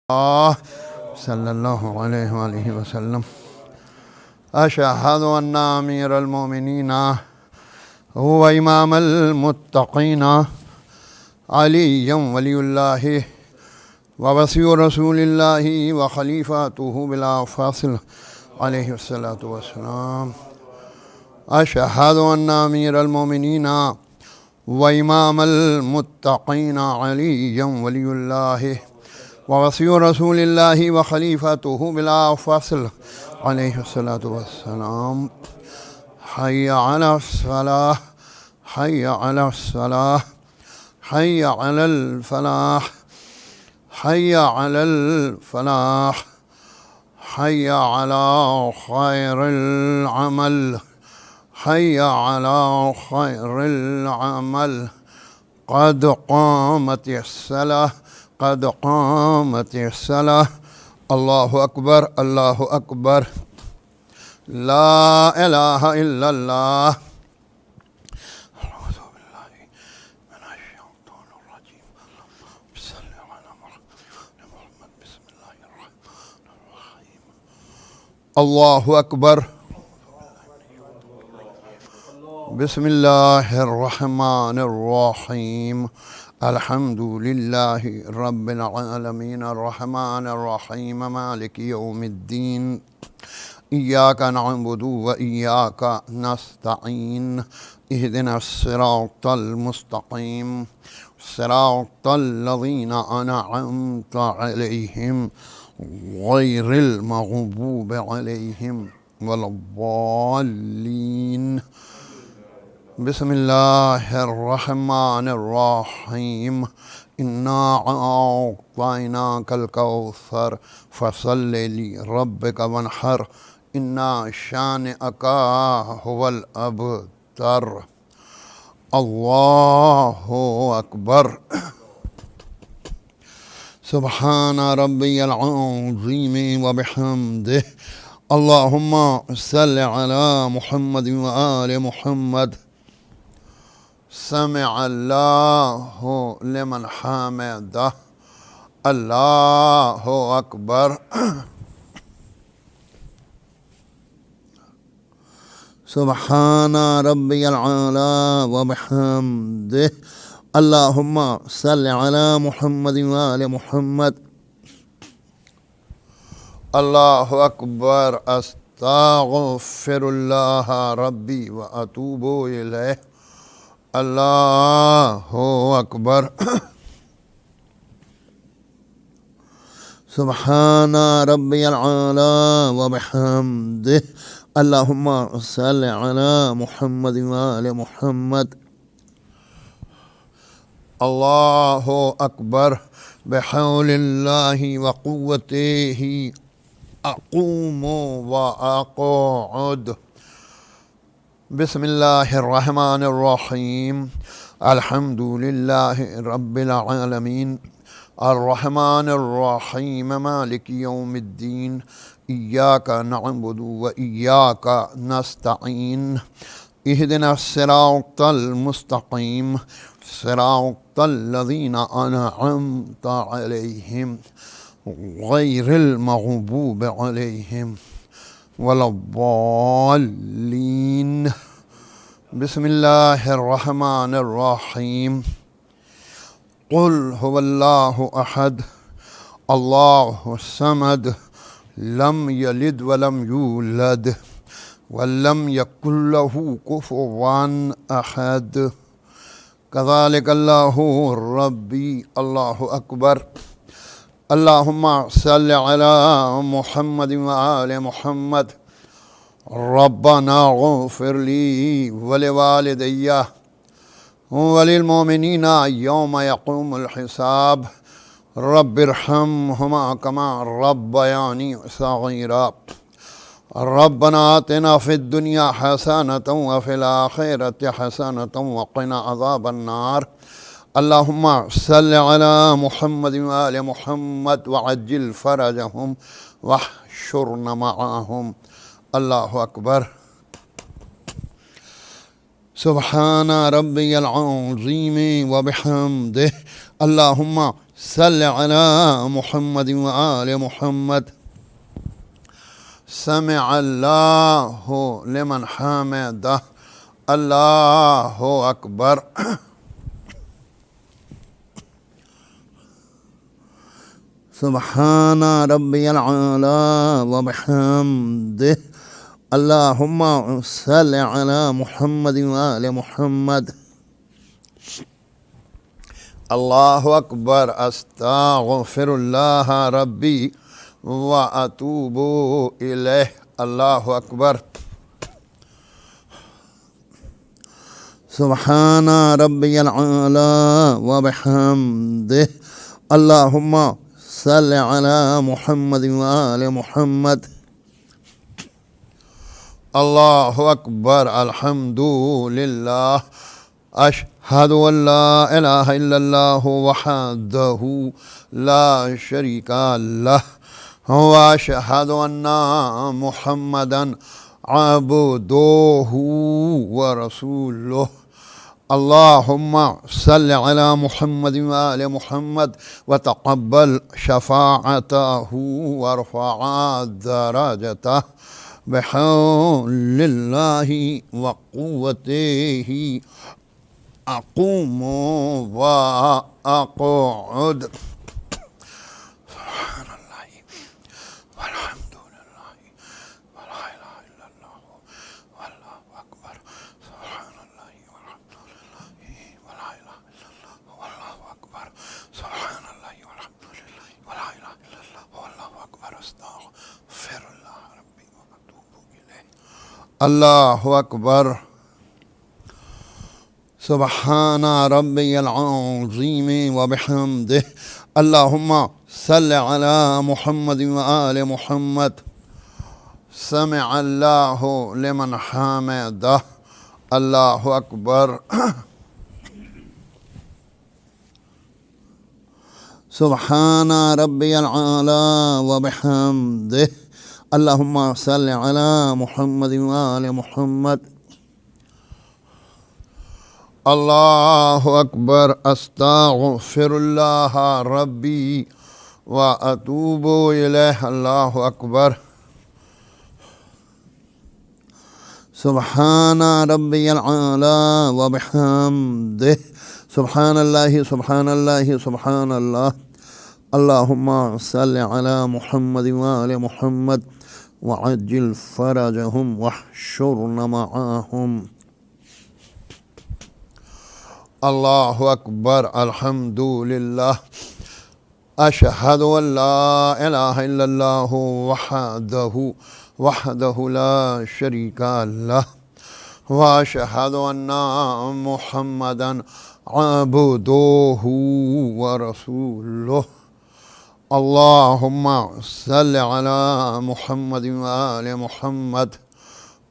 صلی اللہ علیہ وآلہ وسلم اشہد ان امیر المومنین هو امام المتقین علی ولی اللہ ووصی رسول اللہ وخلیفۃہ بلا فاصل علیہ الصلاۃ والسلام اشہد ان امیر المومنین وامام المتقین علی ولی اللہ ووصی رسول اللہ وخلیفۃہ بلا فاصل علیہ الصلاۃ والسلام حی علی الصلاۃ حی علی الصلاۃ حی علی الفلاح حی علی الفلاح حی علی خیر العمل حی علی خیر العمل قد قامت الصلاۃ قد قامت الصلاۃ اللہ اکبر اللہ اکبر لا الہ الا اللہ اعوذ باللہ من الشیطان الرجیم صلی علی محمد بسم اللہ الرحمن الرحیم اللہ اکبر بسم اللہ الرحمن الرحیم الحمد للہ رب العالمین الرحمن الرحیم مالک یوم الدین ایاک نعبد و ایاک نستعین اہدنا الصراط المستقیم صراط الذین انعمت علیہم غیر المغضوب علیہم ولا الضالین بسم اللہ الرحمن الرحیم انا اعطیناک الکوثر فصل لربک وانحر انا شانئک هو الابتر اللہ اکبر سبحان ربی العظیم وبحمدہ اللہم صل علی محمد وآل محمد سمع اللہ لمن حمدہ اللہ اکبر سبحان ربی العلی وبحمدہ اللہم صل علی محمد وآل محمد اللہ اکبر استغفر اللہ ربی واتوب الیہ اللہ اکبر سبحان ربی العلی وبحمدہ اللہم صل علی محمد وآل محمد اللہ اکبر بحول اللہ وقوتہ اقوم واقعد بسم اللہ الرحمن الرحیم الحمد للہ رب العالمین الرحمن الرحیم مالک یوم الدین ایاک نعبد و ایاک نستعین اہدنا الصراط المستقیم صراط الذین انعمت علیہم غیر المغضوب علیہم ولا الضالین بسم اللہ الرحمن الرحیم قل هو اللہ احد اللہ الصمد لم یلد ولم یولد ولم یکن له کفوا احد کذالک اللہ ربی اللہ اکبر اللہم صل علی محمد وآل محمد ربنا اغفر لی ولوالدی وللمؤمنین یوم یقوم الحساب رب ارحمہما کما ربیانی صغیرا ربنا آتنا فی الدنیا حسنۃ وفی الآخرۃ حسنۃ وقنا عذاب النار اللہم صل علی محمد وآل محمد وعجل فرجہم واحشرنا معہم اللہ اکبر سبحان ربی العظیم وبحمدہ اللہم صل على محمد وآل محمد. سمع الله لمن حمده. الله أكبر. سبحان ربي العالى وبحمده. اللهم صل على محمد وآل محمد. الله أكبر. أستغفر الله ربي وأتوب إليه. الله أكبر. سبحان ربي العالى وبحمده. اللهم صل على محمد وآل محمد. الله أكبر. الحمد لله. أشهد أن لا إله إلا الله وحده لا شريك له وأشهد أن محمدا عبده ورسوله. اللهم صل على محمد وآل محمد وتقبل شفاعته وارفع درجته بحول الله وقوته. أقوم وأقعد. سبحان الله والحمد لله ولا إله إلا الله والله أكبر. سبحان الله والحمد لله ولا إله إلا الله والله أكبر. سبحان الله والحمد لله ولا إله إلا الله والله أكبر. أستغفر الله ربي وأتوب إليه. الله أكبر. سبحان ربي العظيم وبحمده. اللهم صل على محمد وآل محمد. سمع الله لمن حمده. الله أكبر. سبحان ربي العالى وبحمده. اللهم صل على محمد وآل محمد. الله أكبر. أستغفر الله ربي وأتوب إليه. الله أكبر. سبحان ربي العالى وبحمده. سبحان الله سبحان الله سبحان الله. اللهم صل على محمد وآل محمد وعجل فرجهم واحشرنا معهم. الله أكبر. الحمد لله. أشهد أن لا إله إلا الله وحده لا شريك له وأشهد أن محمدا عبده ورسوله. اللهم صل على محمد وآل محمد.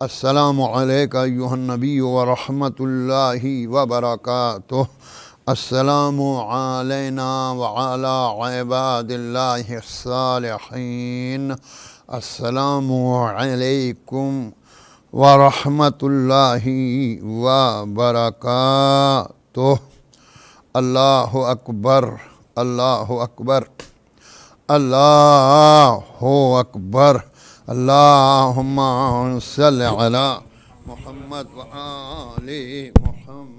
السلام عليك أيها النبي ورحمة الله وبركاته. السلام علينا وعلى عباد الله الصالحين. السلام عليكم ورحمة الله وبركاته. الله أكبر. الله أكبر. الله أكبر. اللهم صل على محمد وآل محمد.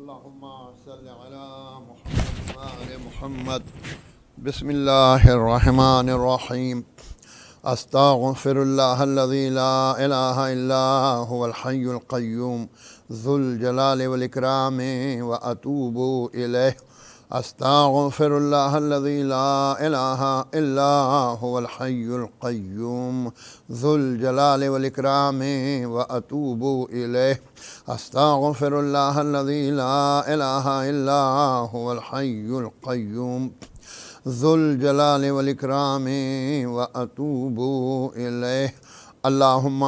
اللهم صل على محمد وآل محمد. بسم الله الرحمن الرحيم. أستغفر الله الذي لا إله إلا هو الحي القيوم ذو الجلال والإكرام وأتوب إليه. أستغفر الله الذي لا إله إلا هو الحي القيوم ذو الجلال والإكرام وأتوب إليه. أستغفر الله الذي لا إله إلا هو الحي القيوم ذو الجلال والإكرام وأتوب إليه. اللهم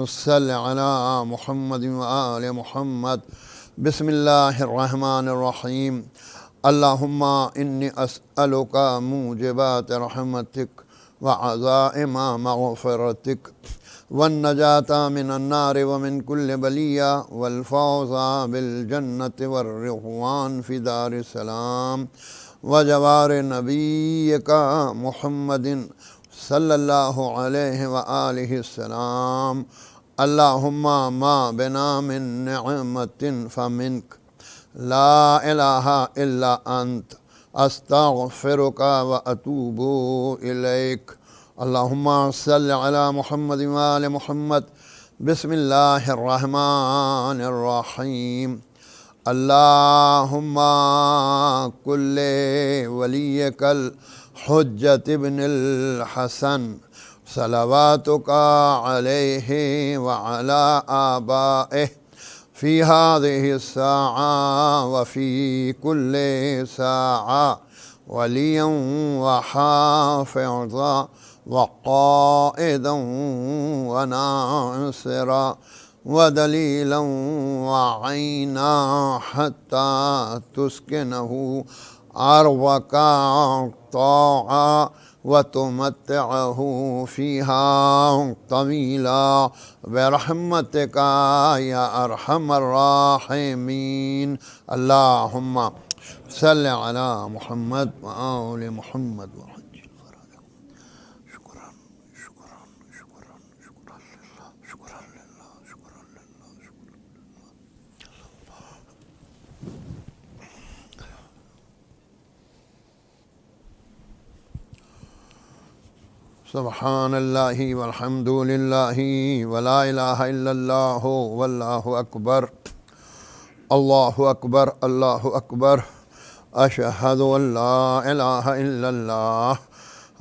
صل على محمد وآل محمد. بسم الله الرحمن الرحيم. اللهم إني أسألك موجبات رحمتك وعزائم مغفرتك والنجاة من النار ومن كل بلية والفوز بالجنة والرضوان في دار السلام وجوار نبيك محمد صلى الله عليه وآله السلام. اللهم ما بنا من نعمة فمنك لا إله إلا أنت أستغفرك وأتوب إليك. اللهم صل على محمد وآل محمد. بسم الله الرحمن الرحيم. اللهم كل وليك الحجة ابن الحسن صلواتك عليه وعلى آبائه في هذه الساعة وفي كل ساعة وليا وحافظا وقائدا وناصرا ودليلا وعينا حتى تسكنه أرضك طاعة وتمتعه فيها طويلا برحمتك يا أرحم الراحمين. اللهم صل على محمد وآل محمد. سبحان الله والحمد لله ولا إله إلا الله والله أكبر. الله أكبر الله أكبر. أشهد أن لا إله إلا الله.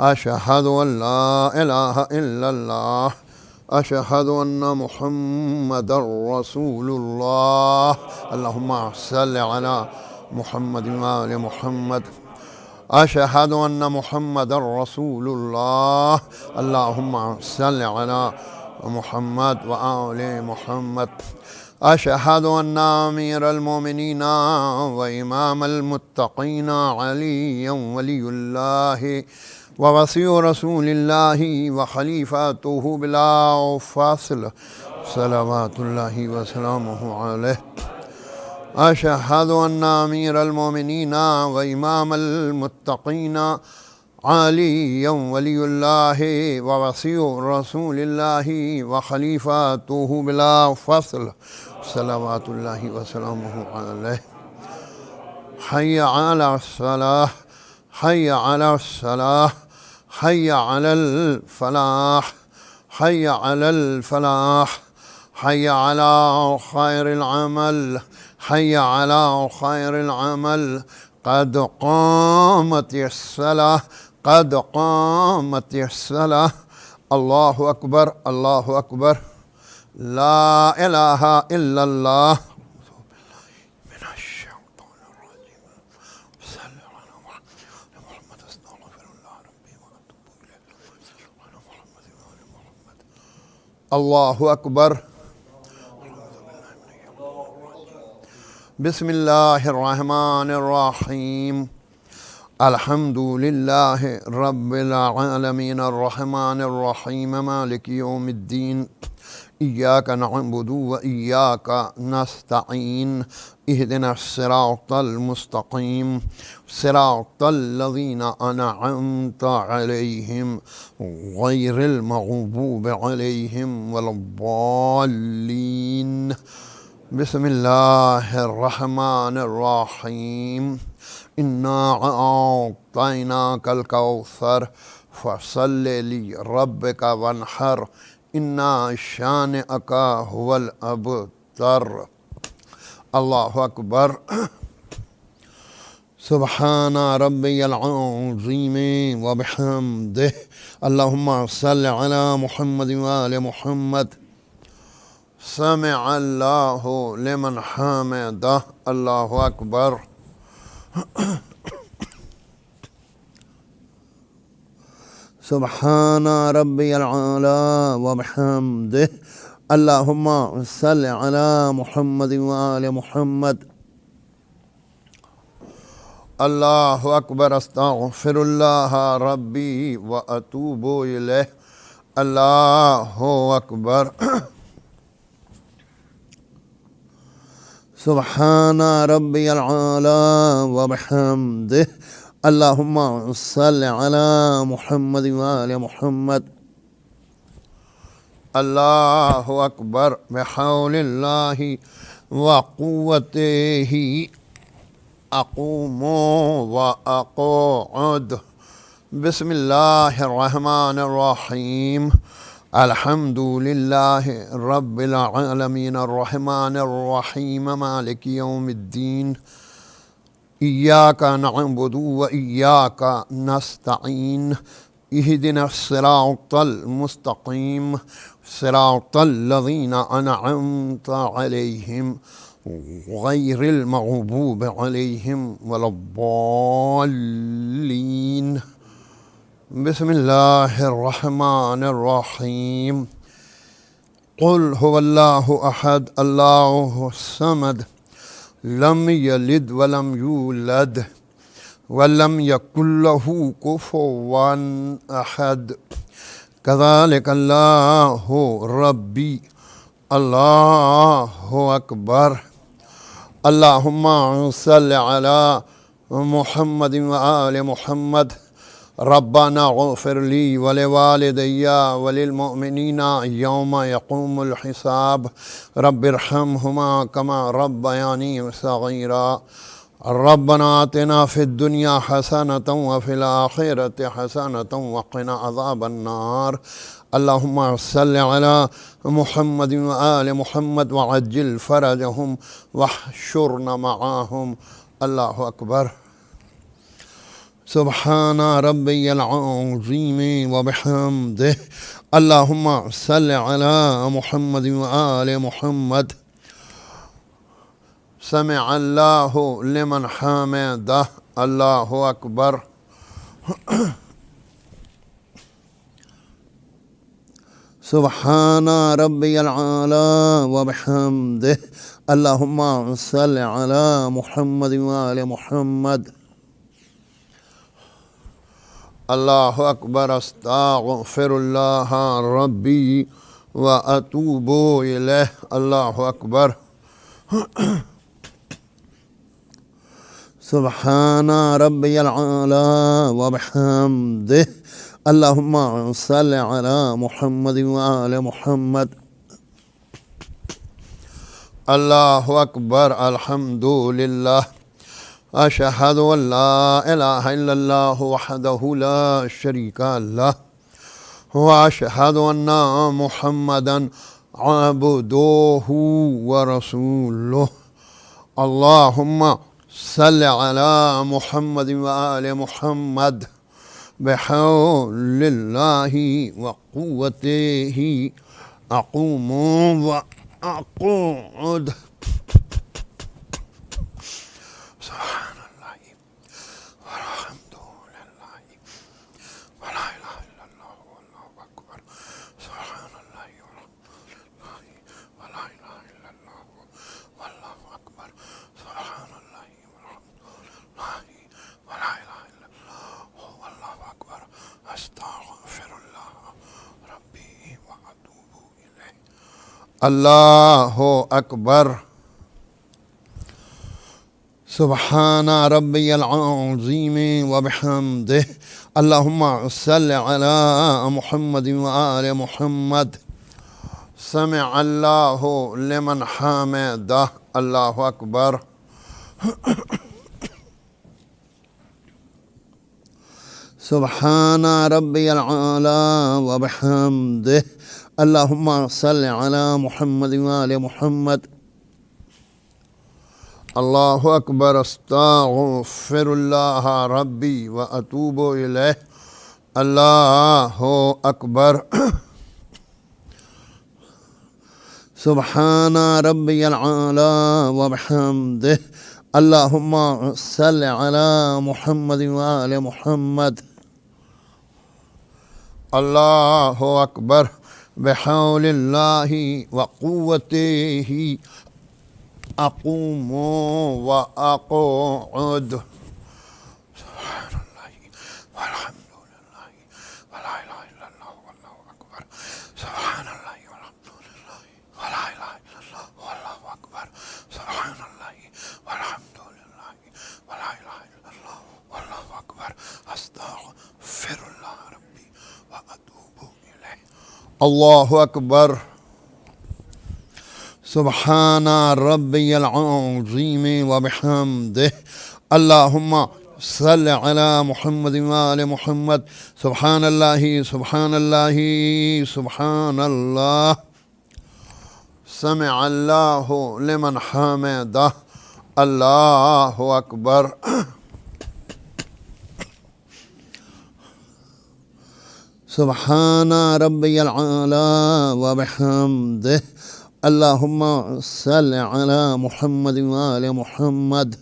أشهد أن لا إله إلا الله. أشهد أن محمد رسول الله. اللهم صل على محمد وآل محمد. أشهد أن محمد رسول الله. اللهم صل على محمد وآل محمد. أشهد أن أمير المؤمنين وإمام المتقين عليا ولي الله ووصي رسول الله وخليفته بلا فاصل صلوات الله وسلامه عليه. أشهد أن أمير المؤمنين وإمام المتقين عليا ولي الله ووصي رسول الله وخليفته بلا فصل صلوات الله وسلامه عليه. حي على الصلاة حي على الصلاة حي على الفلاح حي على الفلاح حي على خير العمل حي على خير العمل. قد قامت الصلاة قد قامت الصلاة. الله أكبر الله أكبر. لا إله إلا الله. من الشيطان الرجيم. صل على محمد. أستغفر الله ربي وأتوب إليه. على محمد وآل محمد. الله أكبر. بسم الله الرحمن الرحيم. الحمد لله رب العالمين الرحمن الرحيم مالك يوم الدين. إياك نعبد وإياك نستعين. اهدنا الصراط المستقيم صراط الذين أنعمت عليهم غير المغضوب عليهم ولا الضالين. بسم اللہ الرحمن الرحیم انا اعطیناک الکوثر فصل لربک وانحر انا شانئک هو الابتر۔ اللہ اکبر۔ سبحان ربی العظیم وبحمدہ۔ اللہم صل علی محمد وآل محمد۔ سمع اللہ لمن حمدہ۔ اللہ اکبر۔ سبحان ربی العلی وبحمدہ۔ اللہم صل علی محمد وآل محمد۔ اللہ اکبر۔ استغفر اللہ ربی واتوب الیہ۔ اللہ اکبر۔ سبحان ربی العلی وبحمدہ۔ اللہم صل علی محمد وآل محمد۔ اللہ اکبر۔ بحول اللہ وقوتہ اقوم واقعد۔ بسم اللہ الرحمن الرحیم۔ الحمد للہ رب العالمین الرحمن الرحیم مالک یوم الدین۔ ایاک نعبد و ایاک نستعین۔ اہدنا الصراط المستقیم صراط الذین انعمت علیہم غیر المغضوب علیہم ولا الضالین۔ بسم اللہ الرحمن الرحیم۔ قل هو اللہ احد اللہ الصمد لم یلد ولم یولد ولم یکن له کفوا احد۔ کذالک اللہ ربی۔ اللہ اکبر۔ اللہم صل علی محمد وآل محمد۔ ربنا اغفر لی ولوالدی وللمؤمنین یوم یقوم الحساب۔ رب ارحمہما کما ربیانی صغیرا۔ ربنا آتنا فی الدنیا حسنۃ وفی الآخرۃ حسنۃ وقنا عذاب النار۔ اللہم صل علی محمد وآل محمد وعجل فرجہم واحشرنا معاہم۔ اللہ اکبر۔ سبحان ربی العظیم وبحمدہ۔ اللہم صل علی محمد وآل محمد۔ سمع اللہ لمن حمدہ۔ اللہ اکبر۔ سبحان ربی العلی وبحمدہ۔ اللہم صل علی محمد وآل محمد۔ اللہ اکبر۔ استغفر اللہ ربی واتوب الیہ۔ اللہ اکبر۔ سبحان ربی العلی وبحمدہ۔ اللہم صل علی محمد وآل محمد۔ اللہ اکبر۔ الحمد للہ۔ اشہد ان لا الہ الا اللہ وحدہ لا شریک لہ واشہد ان محمدا عبدہ ورسولہ۔ اللہم صل علی محمد وآل محمد۔ بحول اللہ وقوتہ اقوم واقعد۔ سبحان اللہ والحمد للہ ولا الہ الا اللہ واللہ اکبر۔ سبحان اللہ والحمد للہ ولا الہ الا اللہ واللہ اکبر۔ سبحان اللہ والحمد للہ ولا الہ الا اللہ واللہ اکبر۔ استغفر اللہ ربی واتوب الیہ۔ اللہ اکبر۔ سبحان ربی العظیم وبحمدہ۔ اللہم صل علی محمد وآل محمد۔ سمع اللہ لمن حمدہ اللہ اکبر سبحان ربی العالی وبحمدہ اللہم صل علی محمد وآل محمد اللہ اکبر استغفر اللہ ربی واتوب الیہ اللہ اکبر سبحان ربی العالی وبحمدہ اللہم صل علی محمد وآل محمد اللہ اکبر بحول اللہ وقوتہ اقوم واقعد سبحان اللہ والحمد للہ ولا الہ الا اللہ واللہ اکبر سبحان اللہ والحمد للہ ولا الہ الا اللہ واللہ اکبر سبحان اللہ والحمد للہ ولا الہ الا اللہ واللہ اکبر استغفر اللہ ربی واتوب الیہ اللہ اکبر سبحان ربی العظیم وبحمدہ اللہم صل علی محمد وآل محمد سبحان اللہ سبحان اللہ سبحان اللہ سمع اللہ لمن حمدہ اللہ اکبر سبحان ربی العالی وبحمدہ اللہم صل علی محمد وآل محمد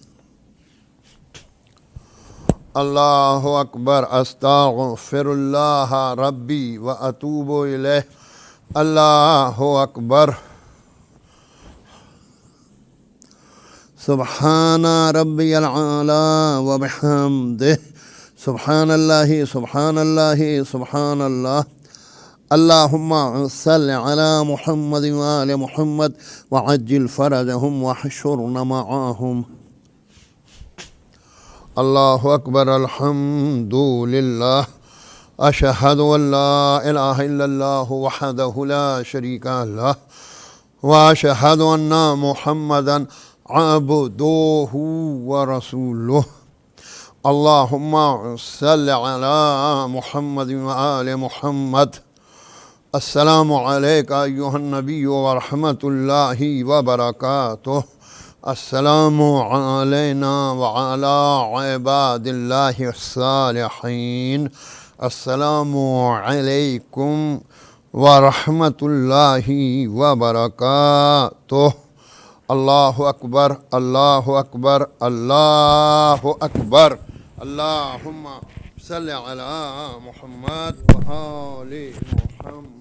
اللہ اکبر استغفر اللہ ربی واتوب الیہ اللہ اکبر سبحان ربی العالی وبحمدہ سبحان اللہ سبحان اللہ سبحان اللہ اللہم صل علی محمد وآل محمد وعجل فرجہم واحشرنا معاہم اللہ اکبر الحمد للہ اشہد ان لا الہ الا اللہ وحدہ لا شریک لہ واشہد ان محمدا عبدہ ورسولہ اللہم صل علی محمد وآل محمد السلام علیکہ ایہا النبی ورحمۃ اللہ وبرکاتہ السلام علینا وعلی عباد اللہ الصالحین السلام علیکم ورحمۃ اللہ وبرکاتہ اللہ اکبر اللہ اکبر اللہ اکبر اللہم صل علی محمد وآل محمد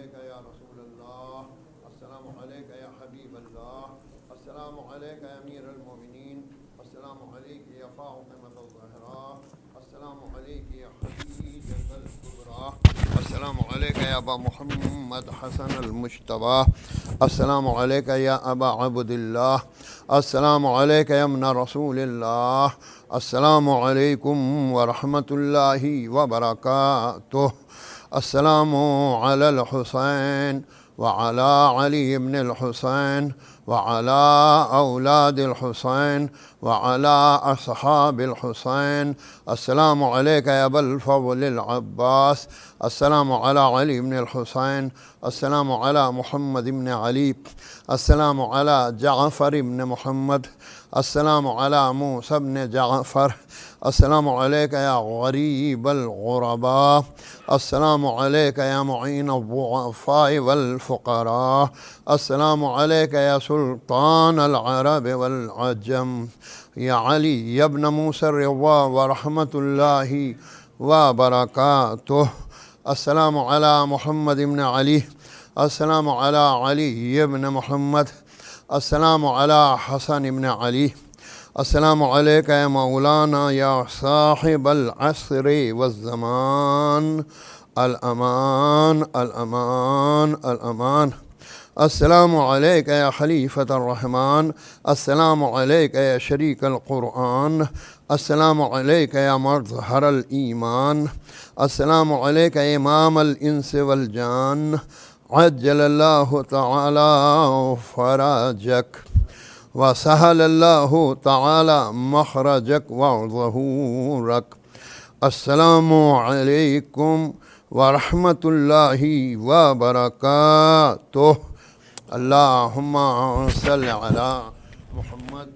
عليك يا رسول الله. السلام عليك يا حبيب الله. السلام عليك يا أمير المؤمنين. السلام عليك يا فاطمة الزهراء. السلام عليك يا خديجة الكبرى. السلام عليك يا أبا محمد حسن المجتبى. السلام عليك يا أبا عبد الله. السلام عليك يا ابن رسول الله. السلام عليكم ورحمة الله وبركاته. السلام على الحسين وعلى علي بن الحسين وعلى أولاد الحسين وعلى أصحاب الحسين. السلام عليك يا أبا الفضل العباس. السلام على علي بن الحسين. السلام على محمد بن علي. السلام على جعفر بن محمد. السلام على موسى بن جعفر. السلام عليك يا غريب الغرباء. السلام عليك يا معين الضعفاء والفقراء. السلام عليك يا سلطان العرب والعجم. يا علي يا ابن موسى الرضا ورحمة الله وبركاته. السلام على محمد بن علي. السلام على علي بن محمد. السلام على حسن بن علي. السلام عليك يا مولانا يا صاحب العصر والزمان. الأمان الأمان الأمان. السلام عليك يا خليفة الرحمن. السلام عليك يا شريك القرآن. السلام عليك يا مظهر الإيمان. السلام عليك يا إمام الإنس والجان. عجل الله تعالى فرجك وسهل الله تعالى مخرجك وظهورك. السلام عليكم ورحمة الله وبركاته. اللهم صل على محمد.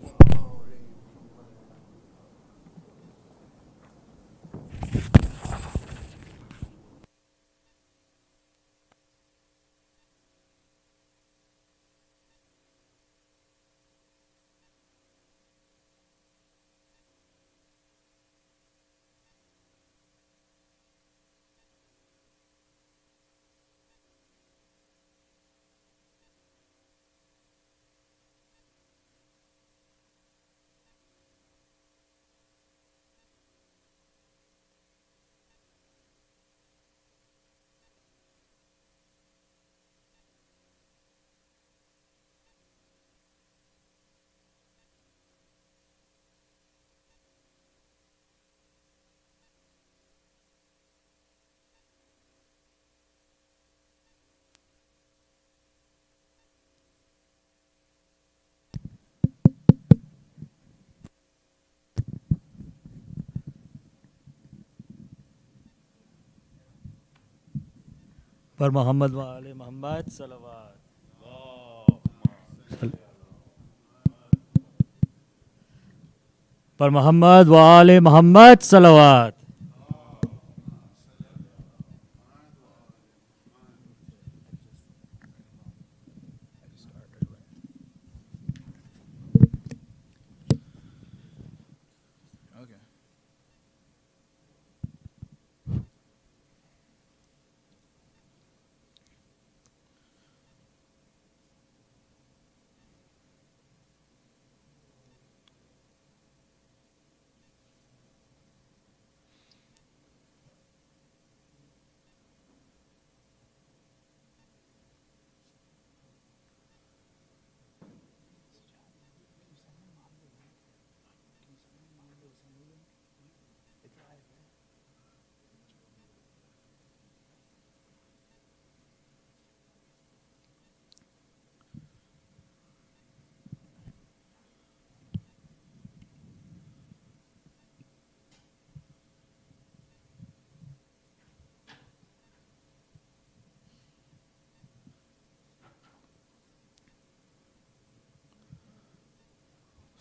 پر محمد و آل محمد صلوات. پر محمد و آل محمد صلوات.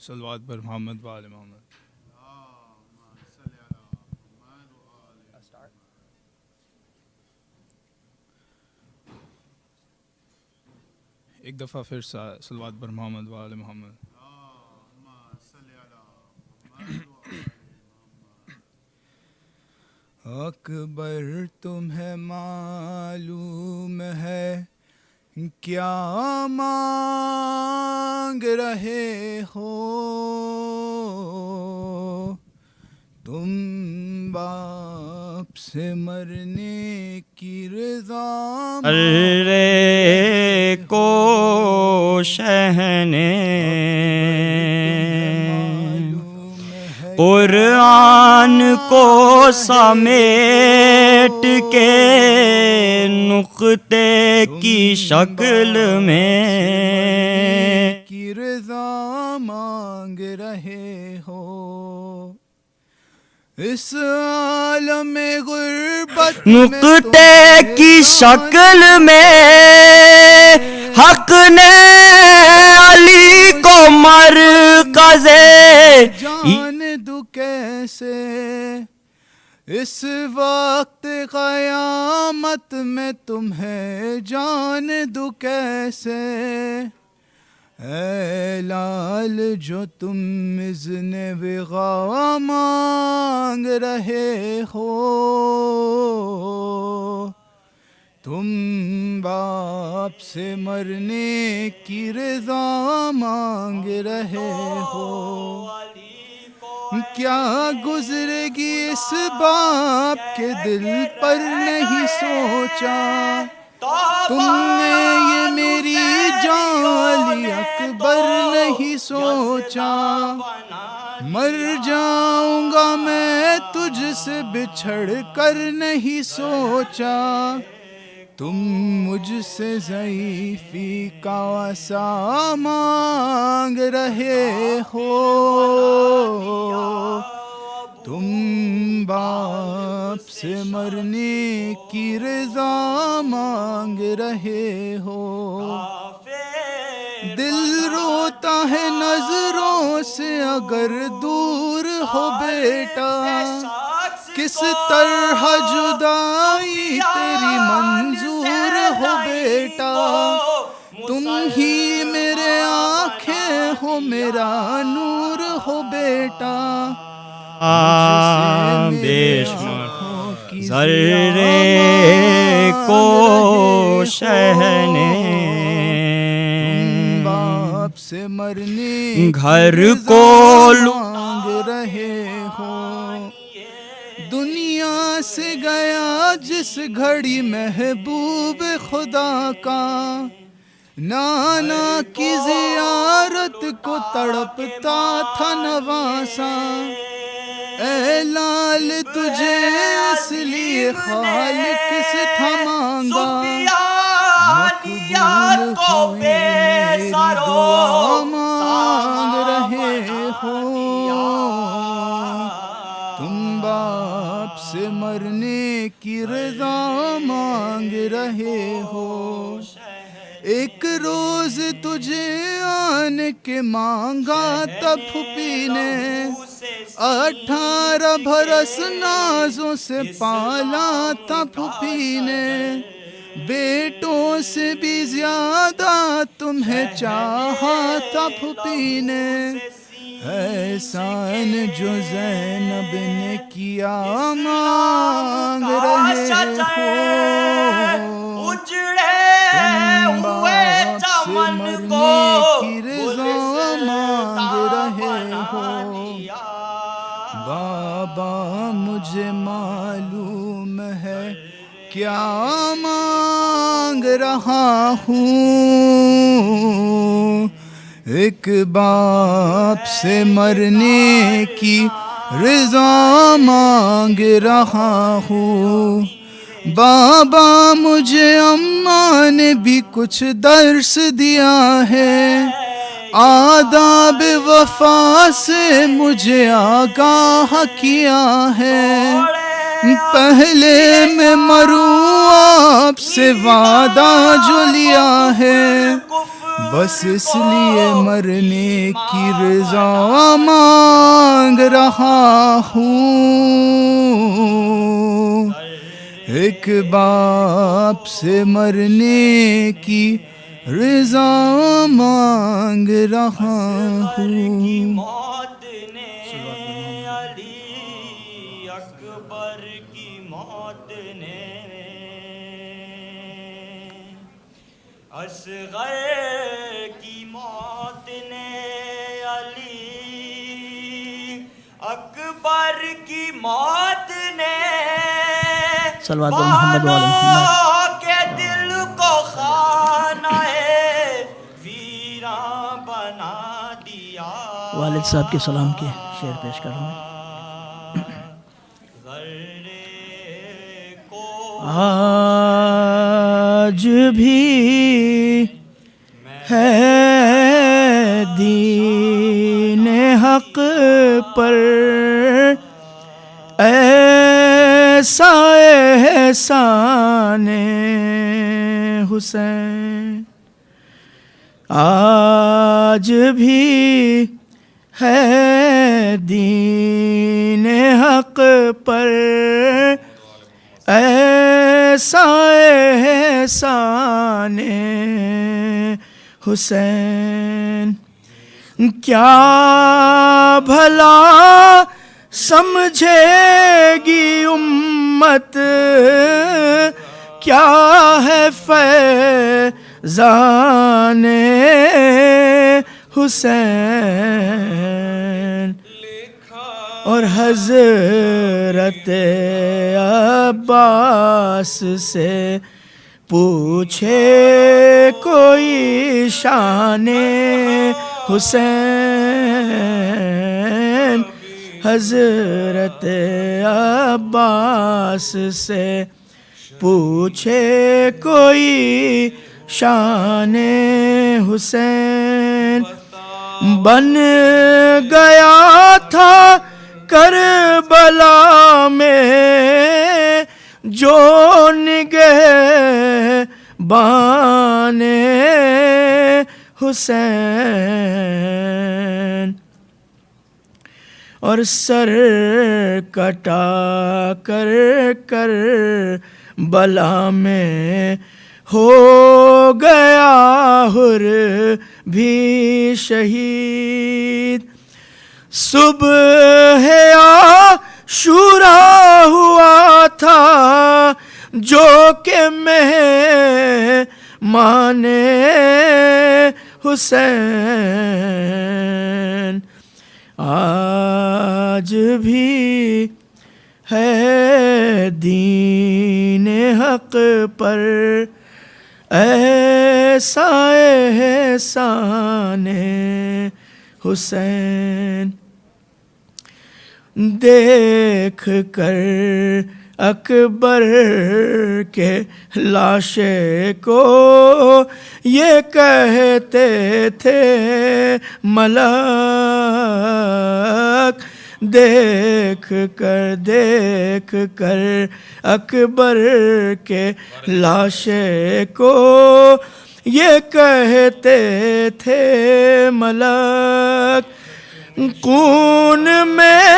صلوات پر محمد و آل محمد. ایک دفعہ پھر صلوات پر محمد و آل محمد. اکبر تمہیں معلوم ہے کیا مانگ رہے ہو، تم باپ سے مرنے کی رضا ارے کو شہنے قرآن کو سمیٹ کے نقطے کی شکل میں کی رضا مانگ رہے ہو، اس عالم غربت نقطے کی شکل میں حق نے علی کو مرکز جان دو کیسے، اس وقت قیامت میں تمہیں جان دو کیسے، اے لال جو تم اذن وغا مانگ رہے ہو، تم باپ سے مرنے کی رضا مانگ رہے ہو، کیا گزرے گی اس باپ کے دل پر نہیں سوچا، تم نے یہ میری جان اکبر نہیں سوچا، مر جاؤں گا میں تجھ سے بچھڑ کر نہیں سوچا، تم مجھ سے ضعیفی کا واسا مانگ رہے ہو، تم باپ سے مرنے کی رضا مانگ رہے ہو، دل روتا ہے نظروں سے اگر دور ہو بیٹا، کس طرح جدائی تیری منظور ہو بیٹا، تم ہی میرے آنکھیں ہو میرا نور ہو بیٹا، بے شمار ذرے کو شہنے باپ سے مرنے گھر کو مانگ رہے ہو، دنیا سے گیا جس گھڑی محبوب خدا کا، نانا کی زیارت کو تڑپتا تھا نواسا، اے لال تجھے اس لیے خالق سے تھا مانگا، مقبول ہوئی میری دعا مانگ رہے ہو، تم باپ سے مرنے کی رضا مانگ رہے ہو، ایک روز تجھے آن کے مانگا تب پھوپھی نے، 18 برس نازوں سے پالا تھا پھوپھی نے، بیٹوں سے بھی زیادہ تمہیں چاہا تھا پھوپھی نے، احسان جو زینب نے کیا مانگ رہے ہو، تم باپ سے مرنے کی رضا مانگ رہے ہو، بابا مجھے معلوم ہے کیا مانگ رہا ہوں، ایک باپ سے مرنے کی رضا مانگ رہا ہوں، بابا مجھے اماں نے بھی کچھ درس دیا ہے، آداب وفا سے مجھے آگاہ کیا ہے، پہلے میں مروں آپ سے وعدہ جو لیا ہے، بس اس لیے مرنے کی رضا مانگ رہا ہوں، ایک باپ سے مرنے کی رضا مانگ رہا ہوں۔ موت نے علی اکبر کی اصغر کی موت نے علی اکبر کی موت نے صلوات محمد و آل محمد کے دل کو خانہ ویراں بنا دیا. والد صاحب کے سلام کے شعر پیش کروں میں. آج بھی ہے دین حق پر ایسا احسان حسین. آج بھی ہے دین حق پر ایسا احسان حسین. کیا بھلا سمجھے گی امت کیا ہے فیضان حسین. اور حضرت عباس سے پوچھے کوئی شان حسین. حضرت عباس سے پوچھے کوئی شان حسین. بن گیا تھا کربلا میں جو نگہبان حسین. اور سر کٹا کر کر بلا میں ہو گیا حر بھی شہید. صبح عاشورا ہوا تھا جو کہ مہمان حسین. آج بھی ہے دین حق پر ایسا احسان حسین. دیکھ کر اکبر کے لاشے کو یہ کہتے تھے ملک. دیکھ کر اکبر کے لاشے کو یہ کہتے تھے ملک. خون میں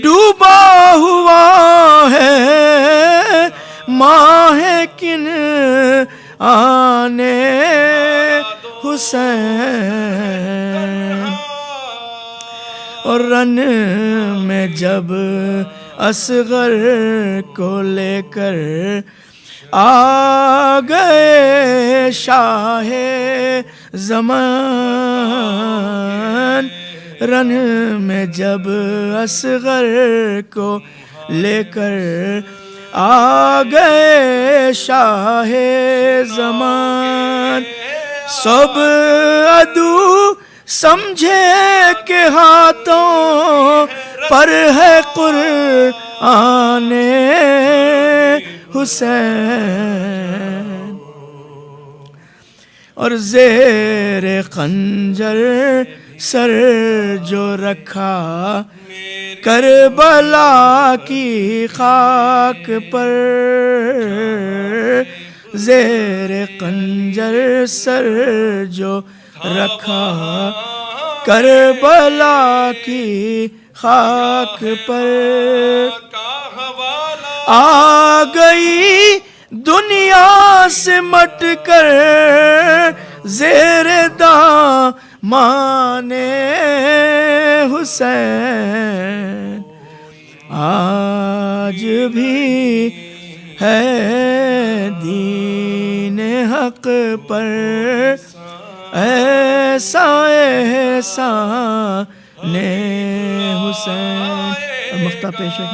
ڈوبا ہوا ہے ماہ کن آنے حسین. اور رن میں جب اصغر کو لے کر آ گئے شاہ زمان. رن میں جب اصغر کو لے کر آ گئے شاہ زمان. سب عدو سمجھے کہ ہاتھوں پر ہے قرآن حسین. اور زیر خنجر سر جو رکھا کربلا کی خاک پر. زیر خنجر سر جو رکھا کربلا کی خاک پر. آ گئی دنیا سے مٹ کر زیر دامان حسین. آج بھی ہے دین حق حق پر ایسا احسان حسین. مقطع پیش ہے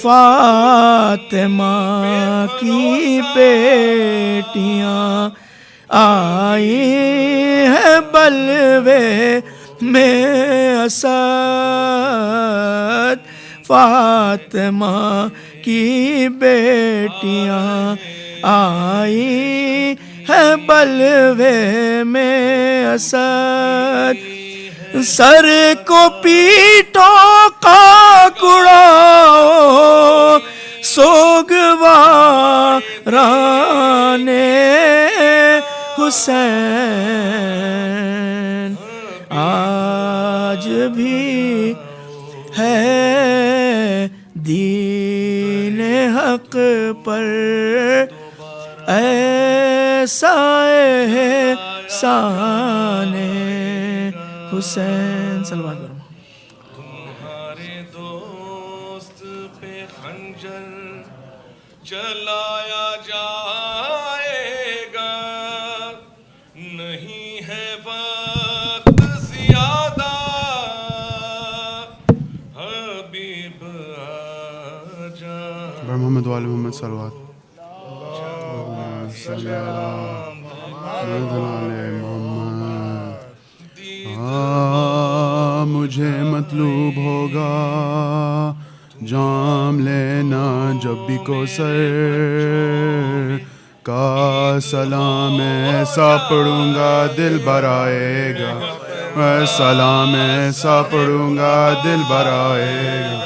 فاطمہ کی بیٹیاں آئی ہے بلوے میں اسد. فاطمہ کی بیٹیاں آئی ہے بلوے میں اسد. سر کو پیٹو کاکڑاؤ سوگواران حسین. آج بھی ہے دین حق پر ایسا احسان حسین. صلوات برما. تمہارے دوست پہ خنجر چلایا جائے گا, نہیں ہے وقت زیادہ, حبیب آجا. محمد وآل محمد صلوات. مجھے مطلوب ہوگا جام لینا جب بھی کوثر کا سلام ایسا پڑھوں گا دل بھر آئے گا, سلام ایسا پڑھوں گا دل بھر آئے گا.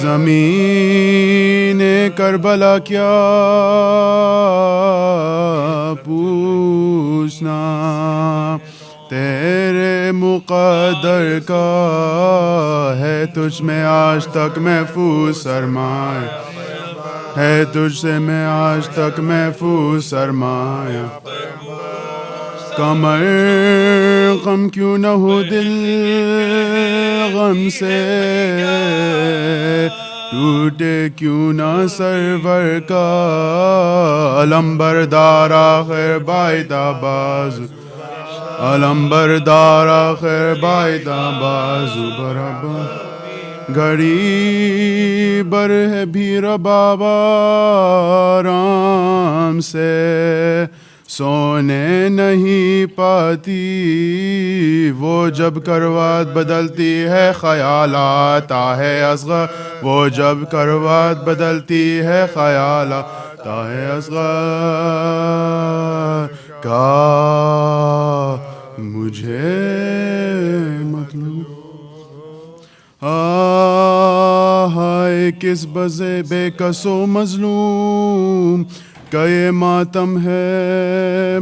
زمین کربلا کیا پوچھنا, تیرے مقدر کا ہے تجھ میں آج تک محفوظ سرمایہ, ہے تجھ سے میں آج تک محفوظ سرمایہ. کمر غم کیوں نہ ہو دل غم سے, ٹوٹے کیوں نہ سرور کا علم بردار آخر بائدہ بازو, علم بردار آخر بائدہ بازو برابر. گھڑی بر ہے بھی رباب آرام سے, سونے نہیں پاتی وہ جب کروات بدلتی ہے خیالات ہے اصغر, وہ جب کروات بدلتی ہے خیالات ہے اصغر. کا مجھے مطلوب ہائے کس بزے بے کس و مظلوم کا یہ ماتم ہے,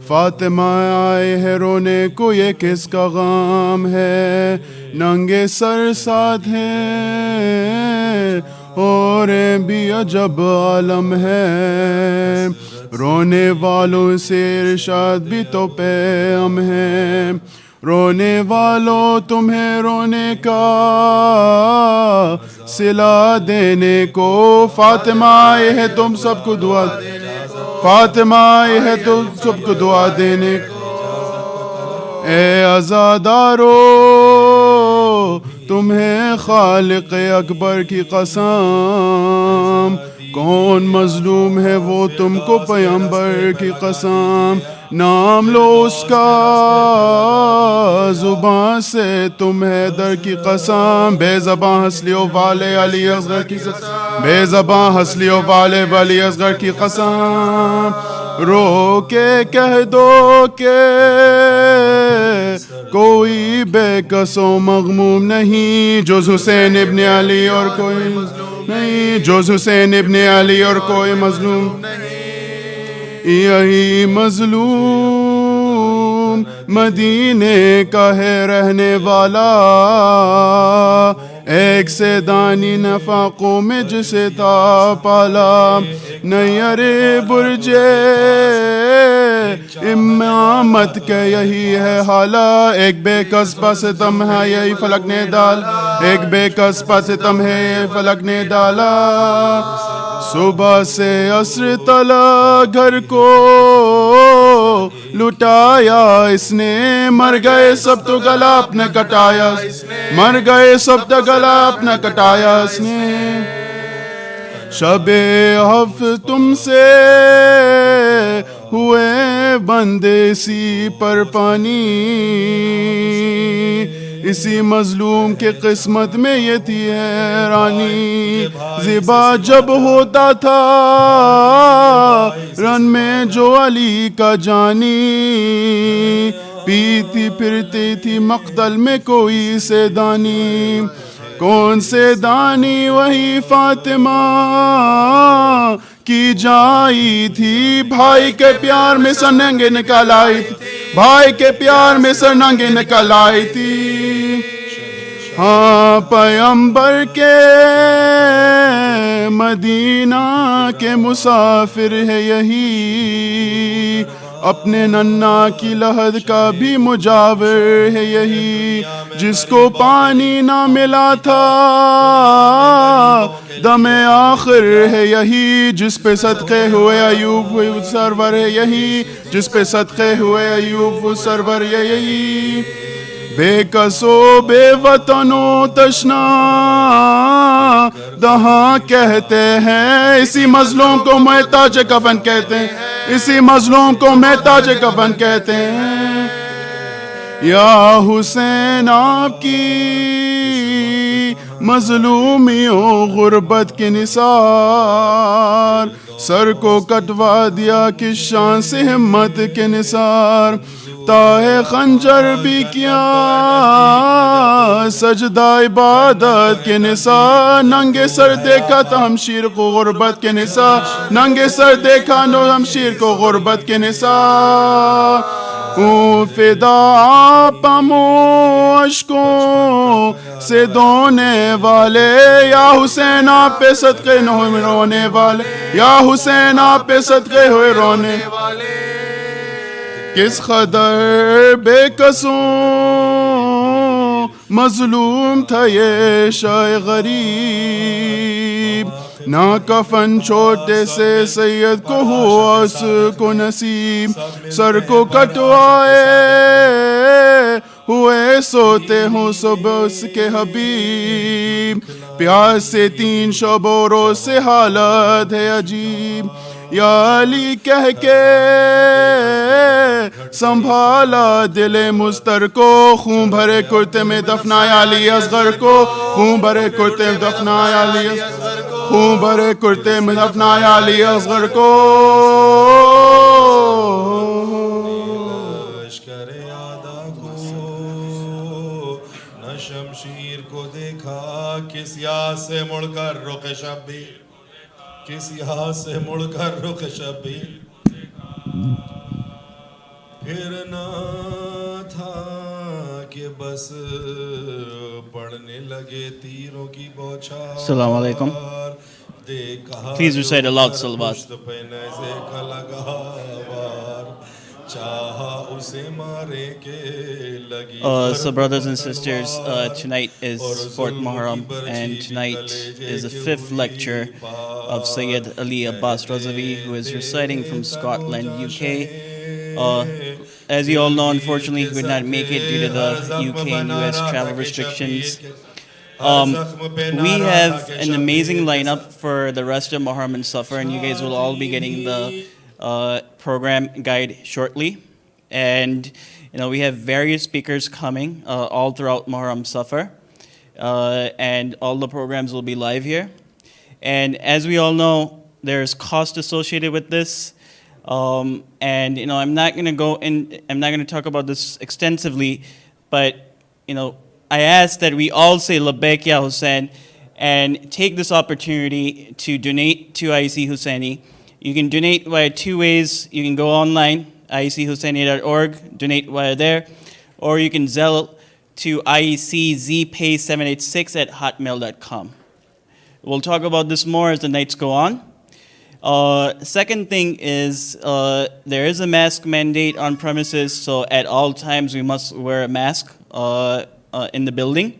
فاطمہ آئے ہے رونے کو یہ کس کا غام ہے. ننگے سر ساتھ ہیں اور بھی عجب عالم ہے, رونے والوں سے ارشاد بھی تو پیغام ہے. رونے والوں تمہیں رونے کا صلہ دینے کو, فاطمہ آئے ہے تم سب کو دعا, فاطمہ آئے ہے تم سب کو دعا دینے کو. اے عزادارو تمہیں خالق اکبر کی قسم, کون مظلوم ہے وہ تم کو پیغمبر کی قسم. نام لو اس کا زبان سے تم حیدر کی قسم, بے زباں ہنسلیو والے علی اصغر کی قسم, بے زباں ہنسلیو والے علی اصغر کی قسم. رو کے کہہ دو کہ کوئی بے کس و مغموم نہیں جز حسین ابن علی اور کوئی مظلوم نہیں, جز حسین ابن علی اور کوئی مظلوم نہیں. یہی مظلوم مدینے کا ہے رہنے والا, ایک سے دانی نفاقوں میں جسے تھا پالا. نیر برجے امامت کے یہی ہے حالہ, ایک بے کس پا ستم ہے یہی فلک نے ڈالا, ایک بے کس پا ستم ہے یہ فلک نے ڈالا. صبح سے عصر تلا گھر کو لٹایا اس نے مر گئے سب تو گلا اپنا کٹایا مر گئے سب تو گلا اپنا کٹایا اس نے شب حف تم سے ہوئے بندے سی پر پانی اسی مظلوم کے قسمت میں یہ تھی حیرانی زبا جب ہوتا تھا رن میں جو علی کا جانی پیتی پھرتی تھی مقتل میں کوئی سے دانی کون سے دانی وہی فاطمہ کی جائی تھی بھائی کے پیار میں سرنگے نکال آئی تھی بھائی کے پیار میں سرنگے نکال آئی تھی ہاں پیغمبر کے مدینہ کے مسافر ہے یہی اپنے ننا کی لحد کا بھی مجاور ہے یہی جس کو پانی نہ ملا تھا دم آخر ہے یہی جس پہ صدقے ہوئے ایوب وہ سرور ہے یہی جس پہ صدقے ہوئے ایوب وہ سرور ہے یہی بے کسو بے وطنو تشنا دہاں کہتے ہیں اسی مظلوم کو میں تاج کفن کہتے ہیں اسی مظلوم کو میں تاج کفن کہتے ہیں یا حسین آپ کی مظلومیوں غربت کے نثار سر کو کٹوا دیا کس شان سے ہمت کے نثار تاہ خنجر بھی کیا سجدہ عبادت کے نثار ننگے سر دیکھا تو ہمشیر کو غربت کے نثار ننگے سر دیکھا نو ہمشیر کو غربت کے نثار فدا آپ اشکوں سے دونے والے یا حسین آپ پہ صدقے ہوئے رونے والے یا حسین آپ پہ صدقے ہوئے رونے والے کس قدر بے قصوں مظلوم تھا یہ شاہ غریب نہ کفن چھوٹے سے سید کو ہوا اس کو نصیب سر کو کٹوائے ہوئے سوتے ہوں صبح اس کے حبیب پیاس سے 3 شب و روز سے حالت ہے عجیب یا علی کہہ کے سنبھالا دل مضطر کو خون بھرے کرتے میں دفنایا علی اصغر کو خون بھرے کرتے میں دفنایا علی اصغر کو خون بھرے کرتے میں دفنایا علی اصغر کو لشکر آدھا کو نہ شمشیر کو دیکھا کس یاد سے مڑ کر رخ شبیر کس یاد سے مڑ کر رخ شبیر پھر نہ تھا کہ بس پڑھنے لگے تیروں کی بوچھار السلام علیکم. Please recite aloud salawat. So brothers and sisters, tonight is 4th Muharram and tonight is the 5th lecture of Sayyid Ali Abbas Razawi, who is reciting from Scotland, UK. As you all know, unfortunately he could not make it due to the UK and US travel restrictions. We have an amazing lineup for the rest of Muharram and Safar, and you guys will all be getting the program guide shortly. And we have various speakers coming all throughout Muharram Safar, and all the programs will be live here. And as we all know, there's cost associated with this. And I'm not going to go in, I'm not going to talk about this extensively, but I ask that we all say Labbaik Ya Hussain and take this opportunity to donate to IEC Hussaini. You can donate via 2 ways. You can go online, iechussaini.org, donate via there, or you can Zelle to ieczpay786@hotmail.com. We'll talk about this more as the nights go on. Second thing is there is a mask mandate on premises, so at all times we must wear a mask in the building.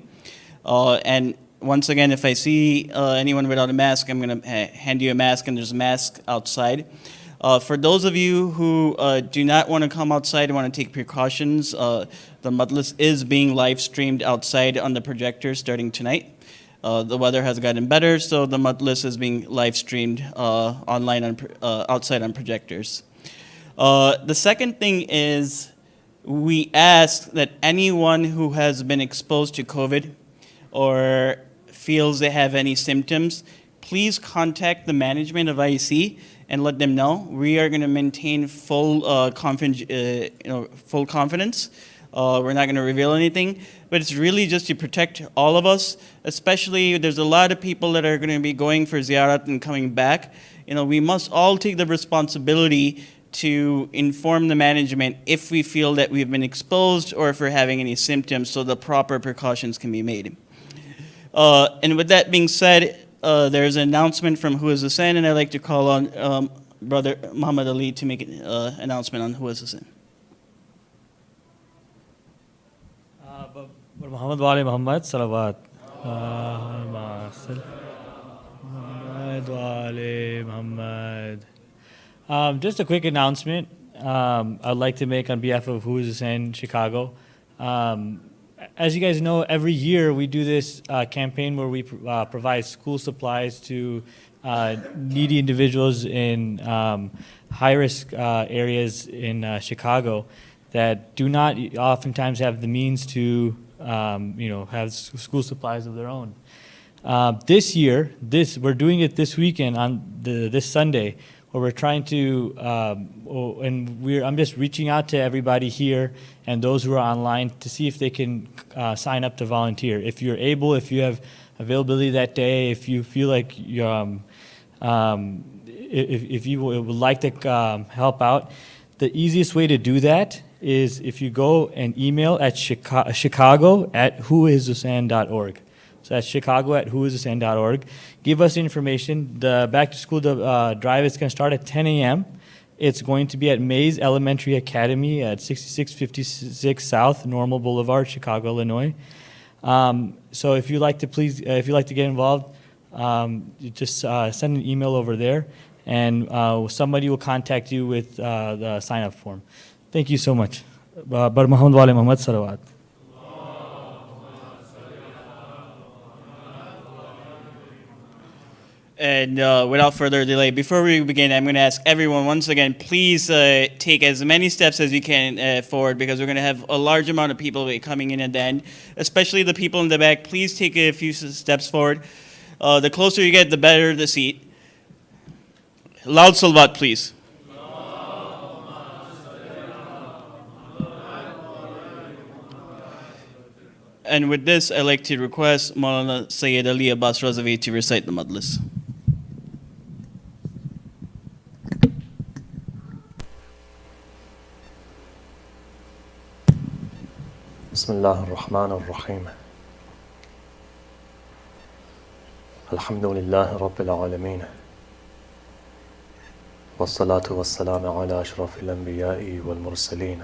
And once again, if I see anyone without a mask, I'm going to hand you a mask, and there's a mask outside. For those of you who do not want to come outside and want to take precautions, the Majlis is being live streamed outside on the projector starting tonight. The weather has gotten better, so the Majlis is being live streamed online outside on projectors. The second thing is we ask that anyone who has been exposed to COVID or feels they have any symptoms, please contact the management of IEC and let them know. We are going to maintain full confidence. We're not going to reveal anything, but it's really just to protect all of us. Especially, there's a lot of people that are going to be going for ziyarat and coming back. We must all take the responsibility to inform the management if we feel that we've been exposed or if we're having any symptoms, so the proper precautions can be made. And with that being said, there's an announcement from Iec Hussaini, and I'd like to call on Brother Muhammad Ali to make an announcement on Iec Hussaini. Muhammad wa ali Muhammad, salawat. Muhammad wa ali Muhammad. Just a quick announcement I'd like to make on behalf of Iec Hussaini Chicago. As you guys know, every year we do this campaign where we provide school supplies to needy individuals in high-risk areas in Chicago that do not oftentimes have the means to have school supplies of their own. This year, we're doing it this weekend on this Sunday, where we're trying to, I'm just reaching out to everybody here and those who are online to see if they can sign up to volunteer. If you're able, if you have availability that day, if you feel like you're, if you would like to help out, the easiest way to do that is if you go and email at chicago@whoishussain.org. So that's chicago@whoishussain.org. Give us information. The back to school drive is going to start at 10 a.m. It's going to be at Mays Elementary Academy at 6656 South Normal Boulevard, Chicago, Illinois. So if you'd like to if you'd like to get involved, just send an email over there, and somebody will contact you with the sign-up form. Thank you so much. Bar Muhammad wa ali Muhammad, salawat. And without further delay, before we begin, I'm going to ask everyone once again, please take as many steps as you can forward, because we're going to have a large amount of people coming in at the end, especially the people in the back. Please take a few steps forward. The closer you get, the better the seat. Loud salawat, please. And with this, I'd like to request Maulana Syed Ali Abbas Razawi to recite the Majlis. Bismillah ar-Rahman ar-Rahim. Alhamdulillah Rabbil Alameen. Wassalatu wassalamu ala ashrafil anbiya'i wal mursaleen.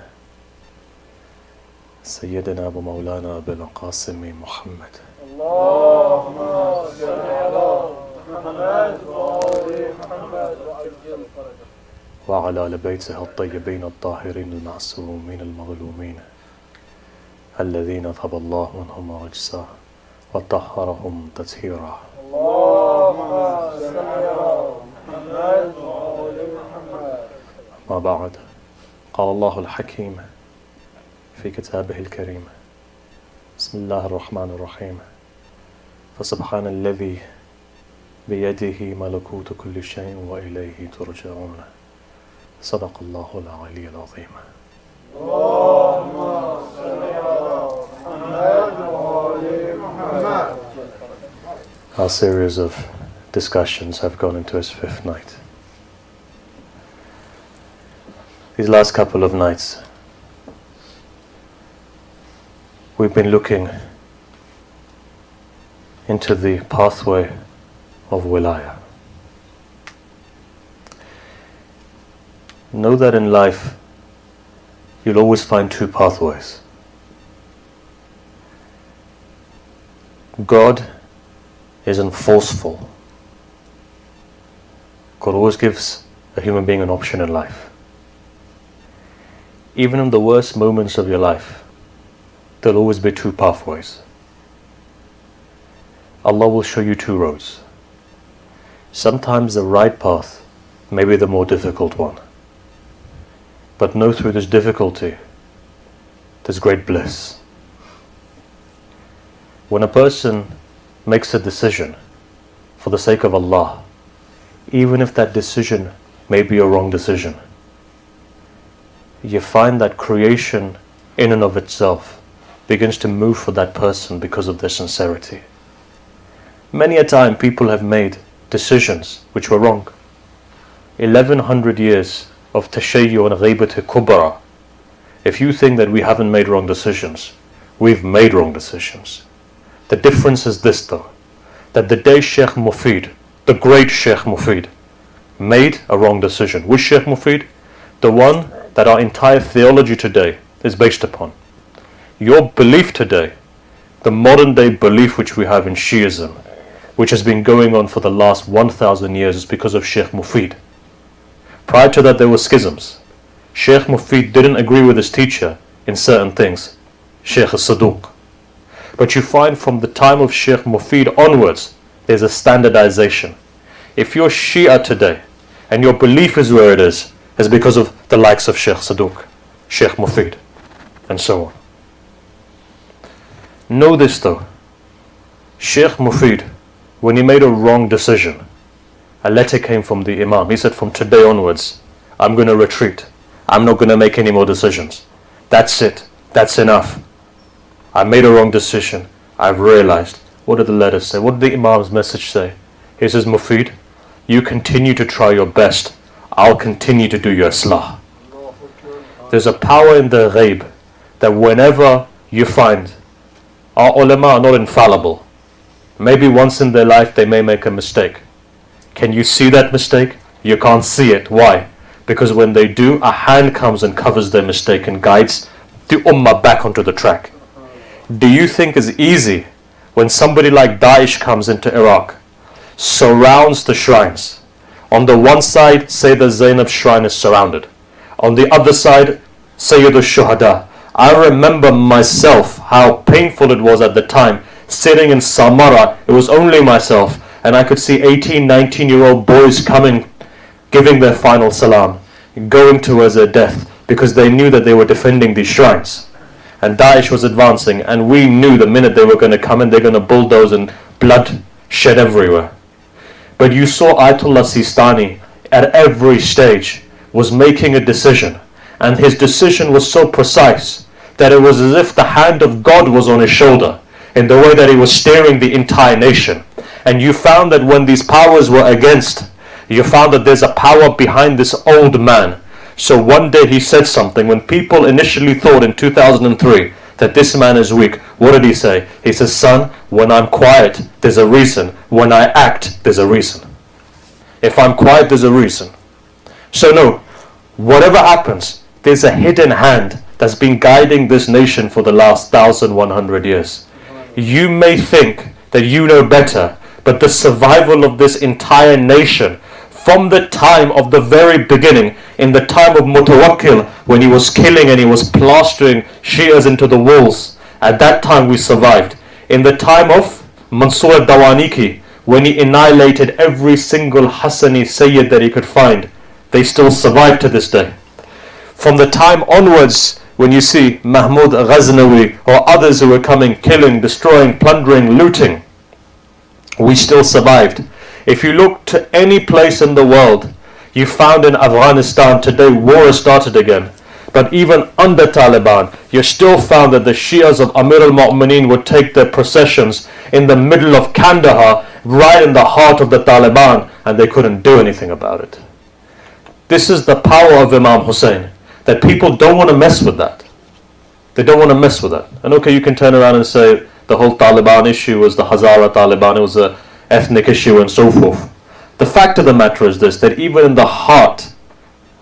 سيدنا أبو مولانا أبو القاسم محمد. اللهم صل على محمد وآل محمد وعلى آل بيته الطيبين الطاهرين المعصومين المظلومين الذين أذهب الله عنهم رجسا وطهرهم تطهيرا. اللهم صل على محمد وآل محمد. ما بعد، قال الله الحكيم في كتابه الكريم: بسم الله الرحمن الرحيم. فسبحان الذي بيده ملكوت كل شيء وإليه ترجعون. صدق الله العلي العظيم. اللهم صل على محمد وآل محمد. Our series of discussions have gone into its fifth night. These last couple of nights, we've been looking into the pathway of wilaya. Know that in life you'll always find two pathways: God isn't forceful. God always gives a human being an option in life. Even in the worst moments of your life, there'll always be two pathways. Allah will show you two roads. Sometimes the right path may be the more difficult one. But know through this difficulty, there's great bliss. When a person makes a decision for the sake of Allah, even if that decision may be a wrong decision, you find that creation in and of itself begins to move for that person because of their sincerity. Many a time people have made decisions which were wrong. 1100 years of tashayyu and ghaibati kubra. If you think that we haven't made wrong decisions, we've made wrong decisions. The difference is this though, that the day Sheikh Mufid, the great Sheikh Mufid, made a wrong decision. Which Sheikh Mufid? The one that our entire theology today is based upon. Your belief today, the modern day belief which we have in Shiism, which has been going on for the last 1000 years, is because of Sheikh Mufid. Prior to that there were schisms. Sheikh Mufid didn't agree with his teacher in certain things, Sheikh Saduq. But you find from the time of Sheikh Mufid onwards, there's a standardization. If you're Shia today, and your belief is where it is because of the likes of Sheikh Saduq, Sheikh Mufid, and so on. Know this though, Sheikh Mufid, when he made a wrong decision, a letter came from the Imam. He said, from today onwards, I'm going to retreat. I'm not going to make any more decisions. That's it. That's enough. I made a wrong decision. I've realized. What did the letter say? What did the Imam's message say? He says, Mufid, you continue to try your best. I'll continue to do your islah. There's a power in the ghaib that whenever you find our ulama are not infallible. Maybe once in their life they may make a mistake. Can you see that mistake? You can't see it. Why? Because when they do, a hand comes and covers their mistake and guides the ummah back onto the track. Do you think it's easy when somebody like Daesh comes into Iraq, surrounds the shrines? On the one side, Sayyidah Zainab's shrine is surrounded. On the other side, Sayyid al-Shuhada. I remember myself how painful it was at the time, sitting in Samara. It was only myself, and I could see 18, 19-year-old boys coming, giving their final salam, going towards their death, because they knew that they were defending these shrines. And Daesh was advancing, and we knew the minute they were going to come in, they're going to bulldoze and blood shed everywhere. But you saw Ayatollah Sistani at every stage was making a decision, and his decision was so precise that it was as if the hand of God was on his shoulder in the way that he was steering the entire nation. And you found that when these powers were against, you found that there's a power behind this old man. So one day he said something when people initially thought in 2003 that this man is weak. What did he say? He says, son, when I'm quiet, there's a reason. When I act, there's a reason. If I'm quiet, there's a reason. So no, whatever happens, there's a hidden hand that's been guiding this nation for the last 1100 years. You may think that you know better, but the survival of this entire nation, from the time of the very beginning, in the time of Mutawakkil, when he was killing and he was plastering Shias into the walls, at that time we survived. In the time of Mansur Dawaniki, when he annihilated every single Hussaini Sayyid that he could find, they still survived to this day. From the time onwards, when you see Mahmud Ghaznawi or others who were coming, killing, destroying, plundering, looting, we still survived. If you look to any place in the world, you found in Afghanistan today war has started again. But even under Taliban, you still found that the Shias of Amir al-Mu'mineen would take their processions in the middle of Kandahar, right in the heart of the Taliban, and they couldn't do anything about it. This is the power of Imam Hussein, that people don't want to mess with that. They don't want to mess with that. And okay, you can turn around and say the whole Taliban issue was the Hazara Taliban, it was an ethnic issue and so forth. The fact of the matter is this, that even in the heart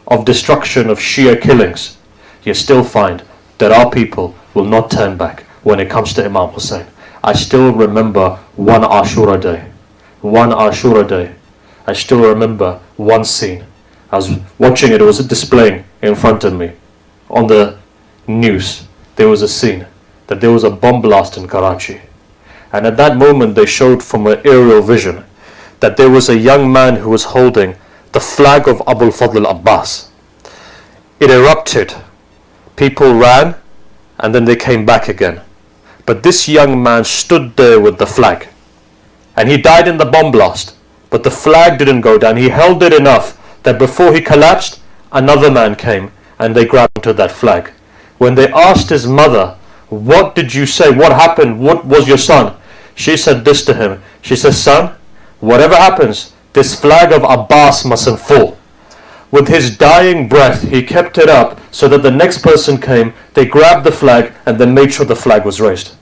of destruction of Shia killings, you still find that our people will not turn back when it comes to Imam Hussein. I still remember one Ashura day. One Ashura day. I still remember one scene. I was watching it, it was displaying in front of me. On the news, there was a scene that there was a bomb blast in Karachi. And at that moment they showed from an aerial vision that there was a young man who was holding the flag of Abul Fadl Abbas. It erupted. People ran and then they came back again. But this young man stood there with the flag. And he died in the bomb blast. But the flag didn't go down. He held it enough that before he collapsed, another man came and they grabbed onto that flag. When they asked his mother, what did you say? What happened? What was your son? She said this to him. She says, son, whatever happens, this flag of Abbas mustn't fall. With his dying breath, he kept it up so that the next person came, they grabbed the flag and then made sure the flag was raised.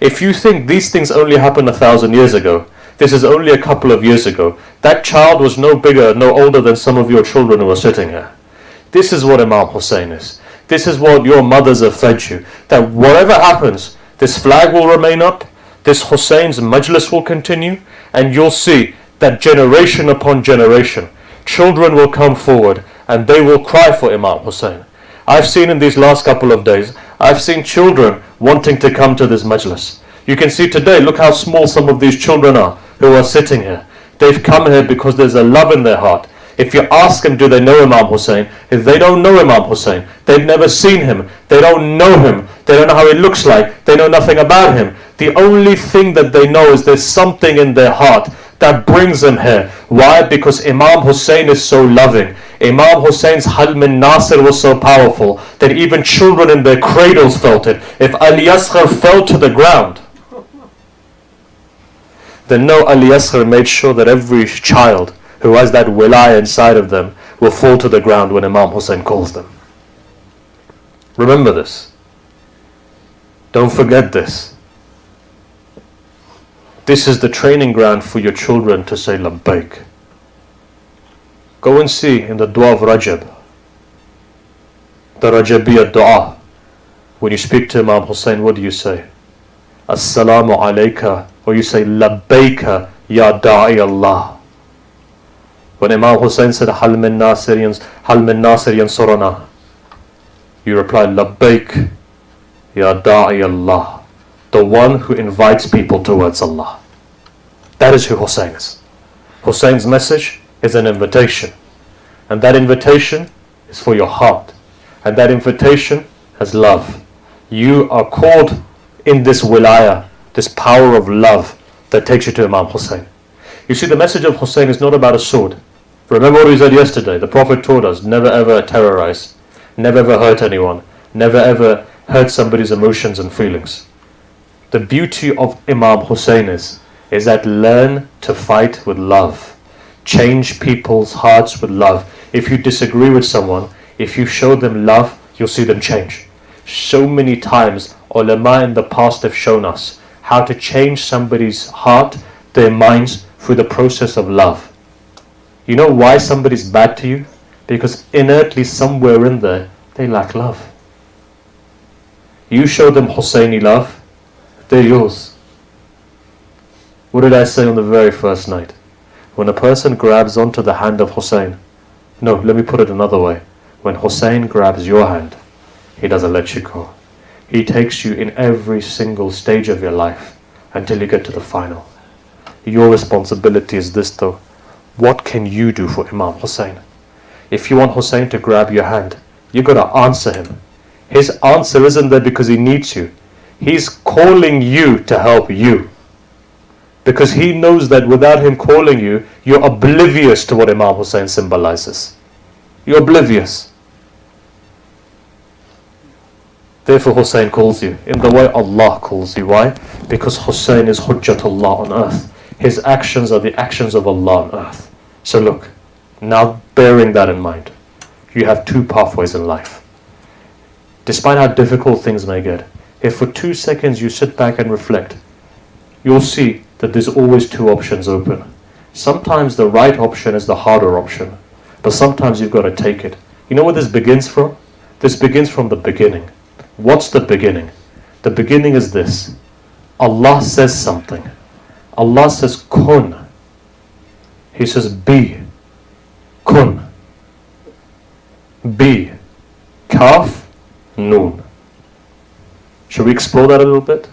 If you think these things only happened 1,000 years ago, this is only a couple of years ago. That child was no bigger, no older than some of your children who are sitting here. This is what Imam Hussein is. This is what your mothers have fed you. That whatever happens, this flag will remain up, this Hussein's Majlis will continue, and you'll see that generation upon generation, children will come forward and they will cry for Imam Hussein. I've seen in these last couple of days, I've seen children wanting to come to this Majlis. You can see today, look how small some of these children are who are sitting here. They've come here because there's a love in their heart. If you ask them, do they know Imam Hussein? If they don't know Imam Hussein, they've never seen him, they don't know him, they don't know how he looks like, they know nothing about him. The only thing that they know is there's something in their heart that brings them here. Why? Because Imam Hussein is so loving. Imam Hussein's Hal min Nasir was so powerful that even children in their cradles felt it. If Ali Asghar fell to the ground, then no, Ali Asghar made sure that every child who has that wilayah inside of them will fall to the ground when Imam Hussein calls them. Remember this. Don't forget this. This is the training ground for your children to say Labbaik. Go and see in the Dua of Rajab, the Rajabiyya Dua. When you speak to Imam Hussein, what do you say? Assalamu alayka, or you say Labbaika ya da'i Allah. When Imam Hussein said Hal min Nasir yansurana, you reply Labbaik ya da'i Allah, the one who invites people towards Allah. That is who Hussein is. Hussein's message is an invitation, and that invitation is for your heart, and that invitation has love. You are called in this wilayah, this power of love that takes you to Imam Hussein. You see, the message of Hussein is not about a sword. Remember what we said yesterday. The Prophet taught us never ever terrorize, never ever hurt anyone, never ever hurt somebody's emotions and feelings. The beauty of Imam Hussein is that learn to fight with love. Change people's hearts with love. If you disagree with someone, if you show them love, you'll see them change. So many times, ulama in the past have shown us how to change somebody's heart, their minds, through the process of love. You know why somebody's bad to you? Because inertly somewhere in there, they lack love. You show them Hussaini love, they're yours. What did I say on the very first night? When a person grabs onto the hand of Hussein, no, let me put it another way. When Hussein grabs your hand, he doesn't let you go. He takes you in every single stage of your life until you get to the final. Your responsibility is this though. What can you do for Imam Hussein? If you want Hussein to grab your hand, you've got to answer him. His answer isn't there because he needs you. He's calling you to help you. Because he knows that without him calling you, you're oblivious to what Imam Hussein symbolizes. You're oblivious. Therefore Hussein calls you in the way Allah calls you. Why? Because Hussein is Hujjatullah on earth. His actions are the actions of Allah on earth. So look, now bearing that in mind, you have two pathways in life. Despite how difficult things may get, if for 2 seconds you sit back and reflect, you'll see that there's always two options open. Sometimes the right option is the harder option, but sometimes you've got to take it. You know where this begins from? This begins from the beginning. What's the beginning? The beginning is this. Allah says something. Allah says kun. He says be. Kun. Be. Kaf. Noon. Shall we explore that a little bit?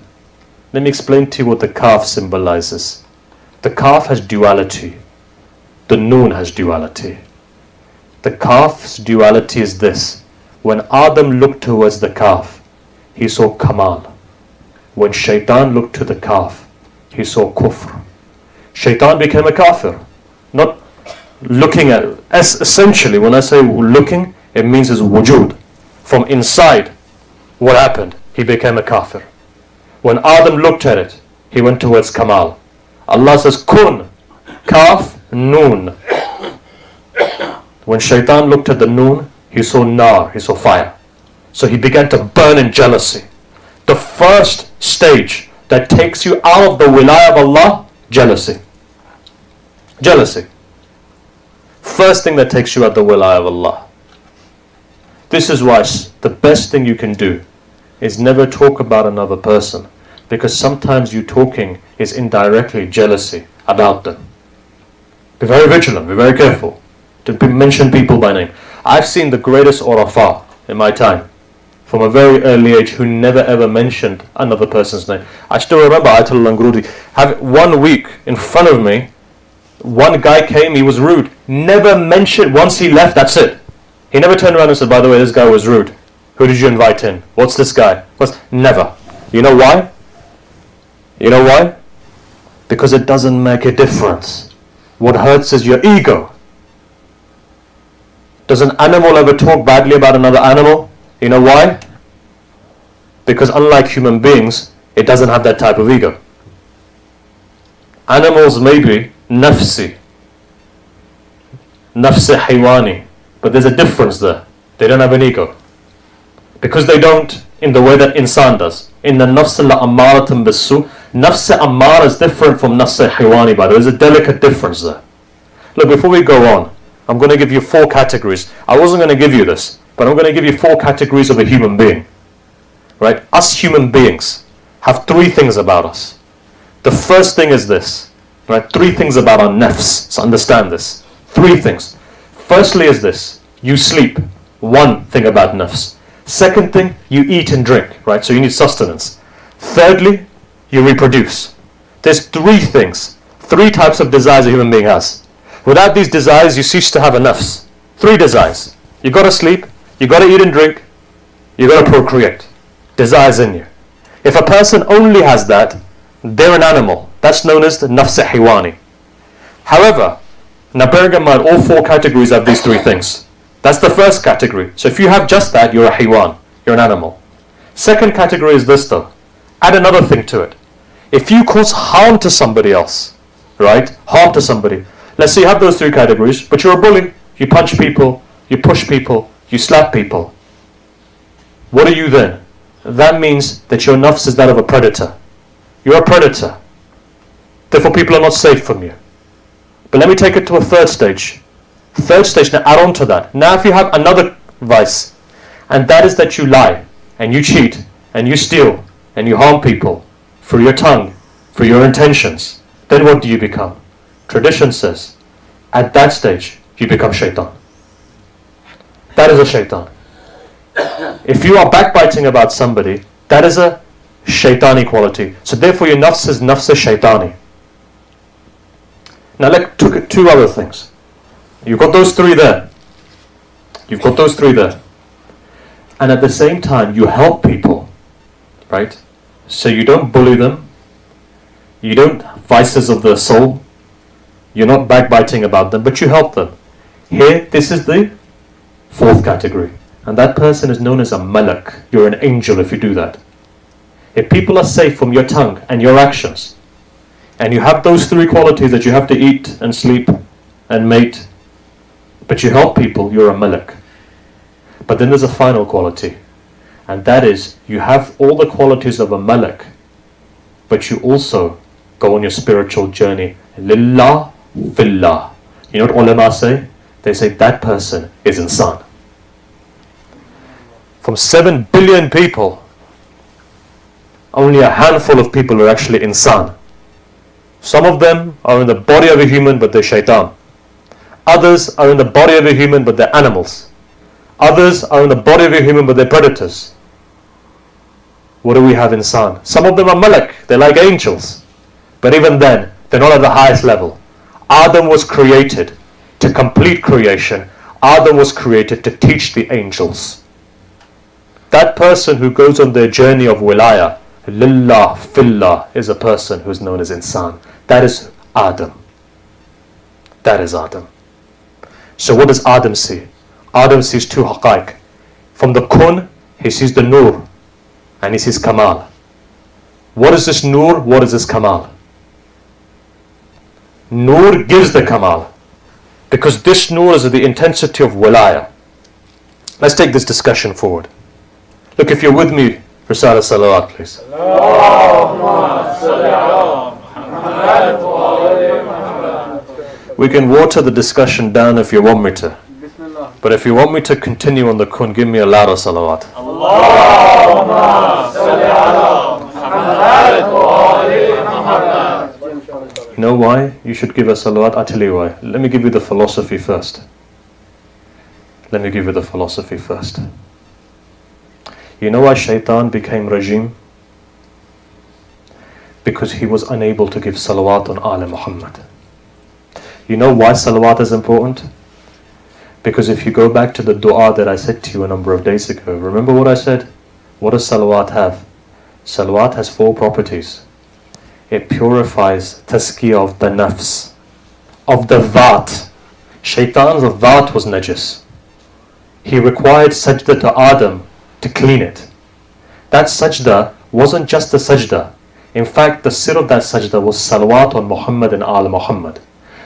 Let me explain to you what the kaf symbolizes. The kaf has duality. The noon has duality. The kaf's duality is this. When Adam looked towards the kaf, he saw kamal. When shaitan looked to the kaf, he saw kufr. Shaitan became a kafir. Not looking at, essentially when I say looking, it means his wujud. From inside, what happened? He became a kafir. When Adam looked at it, he went towards kamal. Allah says kun, kaf, noon. When shaitan looked at the noon, he saw nar, he saw fire. So he began to burn in jealousy. The first stage that takes you out of the wilayah of Allah, jealousy. Jealousy. First thing that takes you out of the wilayah of Allah. This is why the best thing you can do is never talk about another person, because sometimes you talking is indirectly jealousy about them. Be very vigilant, be very careful to mention people by name. I've seen the greatest urafa in my time from a very early age who never ever mentioned another person's name. I still remember Ayatollah Langrudi having 1 week in front of me. One guy came, he was rude, never mentioned, once he left, that's it. He never turned around and said, by the way, this guy was rude. Who did you invite in? What's this guy? Never. You know why? You know why? Because it doesn't make a difference. What hurts is your ego. Does an animal ever talk badly about another animal? You know why? Because unlike human beings, it doesn't have that type of ego. Animals may be nafsi, nafsi haywani, but there's a difference there. They don't have an ego. Because they don't in the way that insan does. In the nafs al-ammaratum bisu, nafs ammara is different from nafs haywani, but there's a delicate difference there. Look, before we go on, I'm going to give you 4 categories. I wasn't going to give you this, but I'm going to give you 4 categories of a human being. Right? Us human beings have 3 things about us. The first thing is this. Right? 3 things about our nafs. So understand this. 3 things. Firstly is this. You sleep. 1 thing about nafs. Second thing, you eat and drink. Right? So you need sustenance. Thirdly, you reproduce. There's 3 things. 3 types of desires a human being has. Without these desires, you cease to have a nafs. 3 desires. You got to sleep, you got to eat and drink, you got to procreate. Desires in you. If a person only has that, they're an animal. That's known as the nafs hiwani. However, now bearing in mind all 4 categories have these 3 things. That's the first category. So if you have just that, you're a hiwan. You're an animal. Second category is this though. Add another thing to it. If you cause harm to somebody else, right? Harm to somebody. Let's say you have those 3 categories, but you're a bully. You punch people, you push people, you slap people. What are you then? That means that your nafs is that of a predator. You're a predator. Therefore people are not safe from you. But let me take it to a 3rd stage. 3rd stage, now add on to that. Now if you have another vice, and that is that you lie, and you cheat, and you steal, and you harm people, for your tongue, for your intentions, then what do you become? Tradition says, at that stage, you become shaitan. That is a shaitan. If you are backbiting about somebody, that is a shaitani quality. So therefore your nafs is nafs shaitani. Now let's look at 2 other things. You've got those 3 there. You've got those 3 there. And at the same time, you help people. Right? So you don't bully them. You don't vices of the soul. You're not backbiting about them, but you help them. Here, this is the 4th category. And that person is known as a malak. You're an angel if you do that. If people are safe from your tongue and your actions, and you have those 3 qualities that you have to eat and sleep and mate, but you help people, you're a malak. But then there's a final quality, and that is you have all the qualities of a malak, but you also go on your spiritual journey. Lillah fillah. You know what ulama say? They say that person is insan. From 7 billion people, only a handful of people are actually insan. Some of them are in the body of a human, but they're shaitan. Others are in the body of a human, but they're animals. Others are in the body of a human, but they're predators. What do we have insan? Some of them are malak, they're like angels. But even then, they're not at the highest level. Adam was created to complete creation. Adam was created to teach the angels. That person who goes on their journey of wilaya, lillah, fillah, is a person who is known as insan. That is Adam. That is Adam. So what does Adam see? Adam sees two haqaiq. From the kun, he sees the nur, and he sees kamal. What is this nur? What is this kamal? Nur gives the kamal, because this nur is the intensity of wilaya. Let's take this discussion forward. Look, if you're with me, recite a salawat, please. We can water the discussion down if you want me to. But if you want me to continue on the kun, give me a louder salawat. You know why you should give a salawat? I'll tell you why. Let me give you the philosophy first. Let me give you the philosophy first. You know why shaitan became regime? Because he was unable to give salawat on Al Muhammad. You know why salawat is important? Because if you go back to the dua that I said to you a number of days ago, remember what I said? What does salawat have? Salawat has 4 properties. It purifies tazkiyah of the nafs, of the dhat. Shaitan's dhat was najis. He required sajda to Adam to clean it. That sajda wasn't just a sajda. In fact, the sir of that sajda was salawat on Muhammad and Al Muhammad.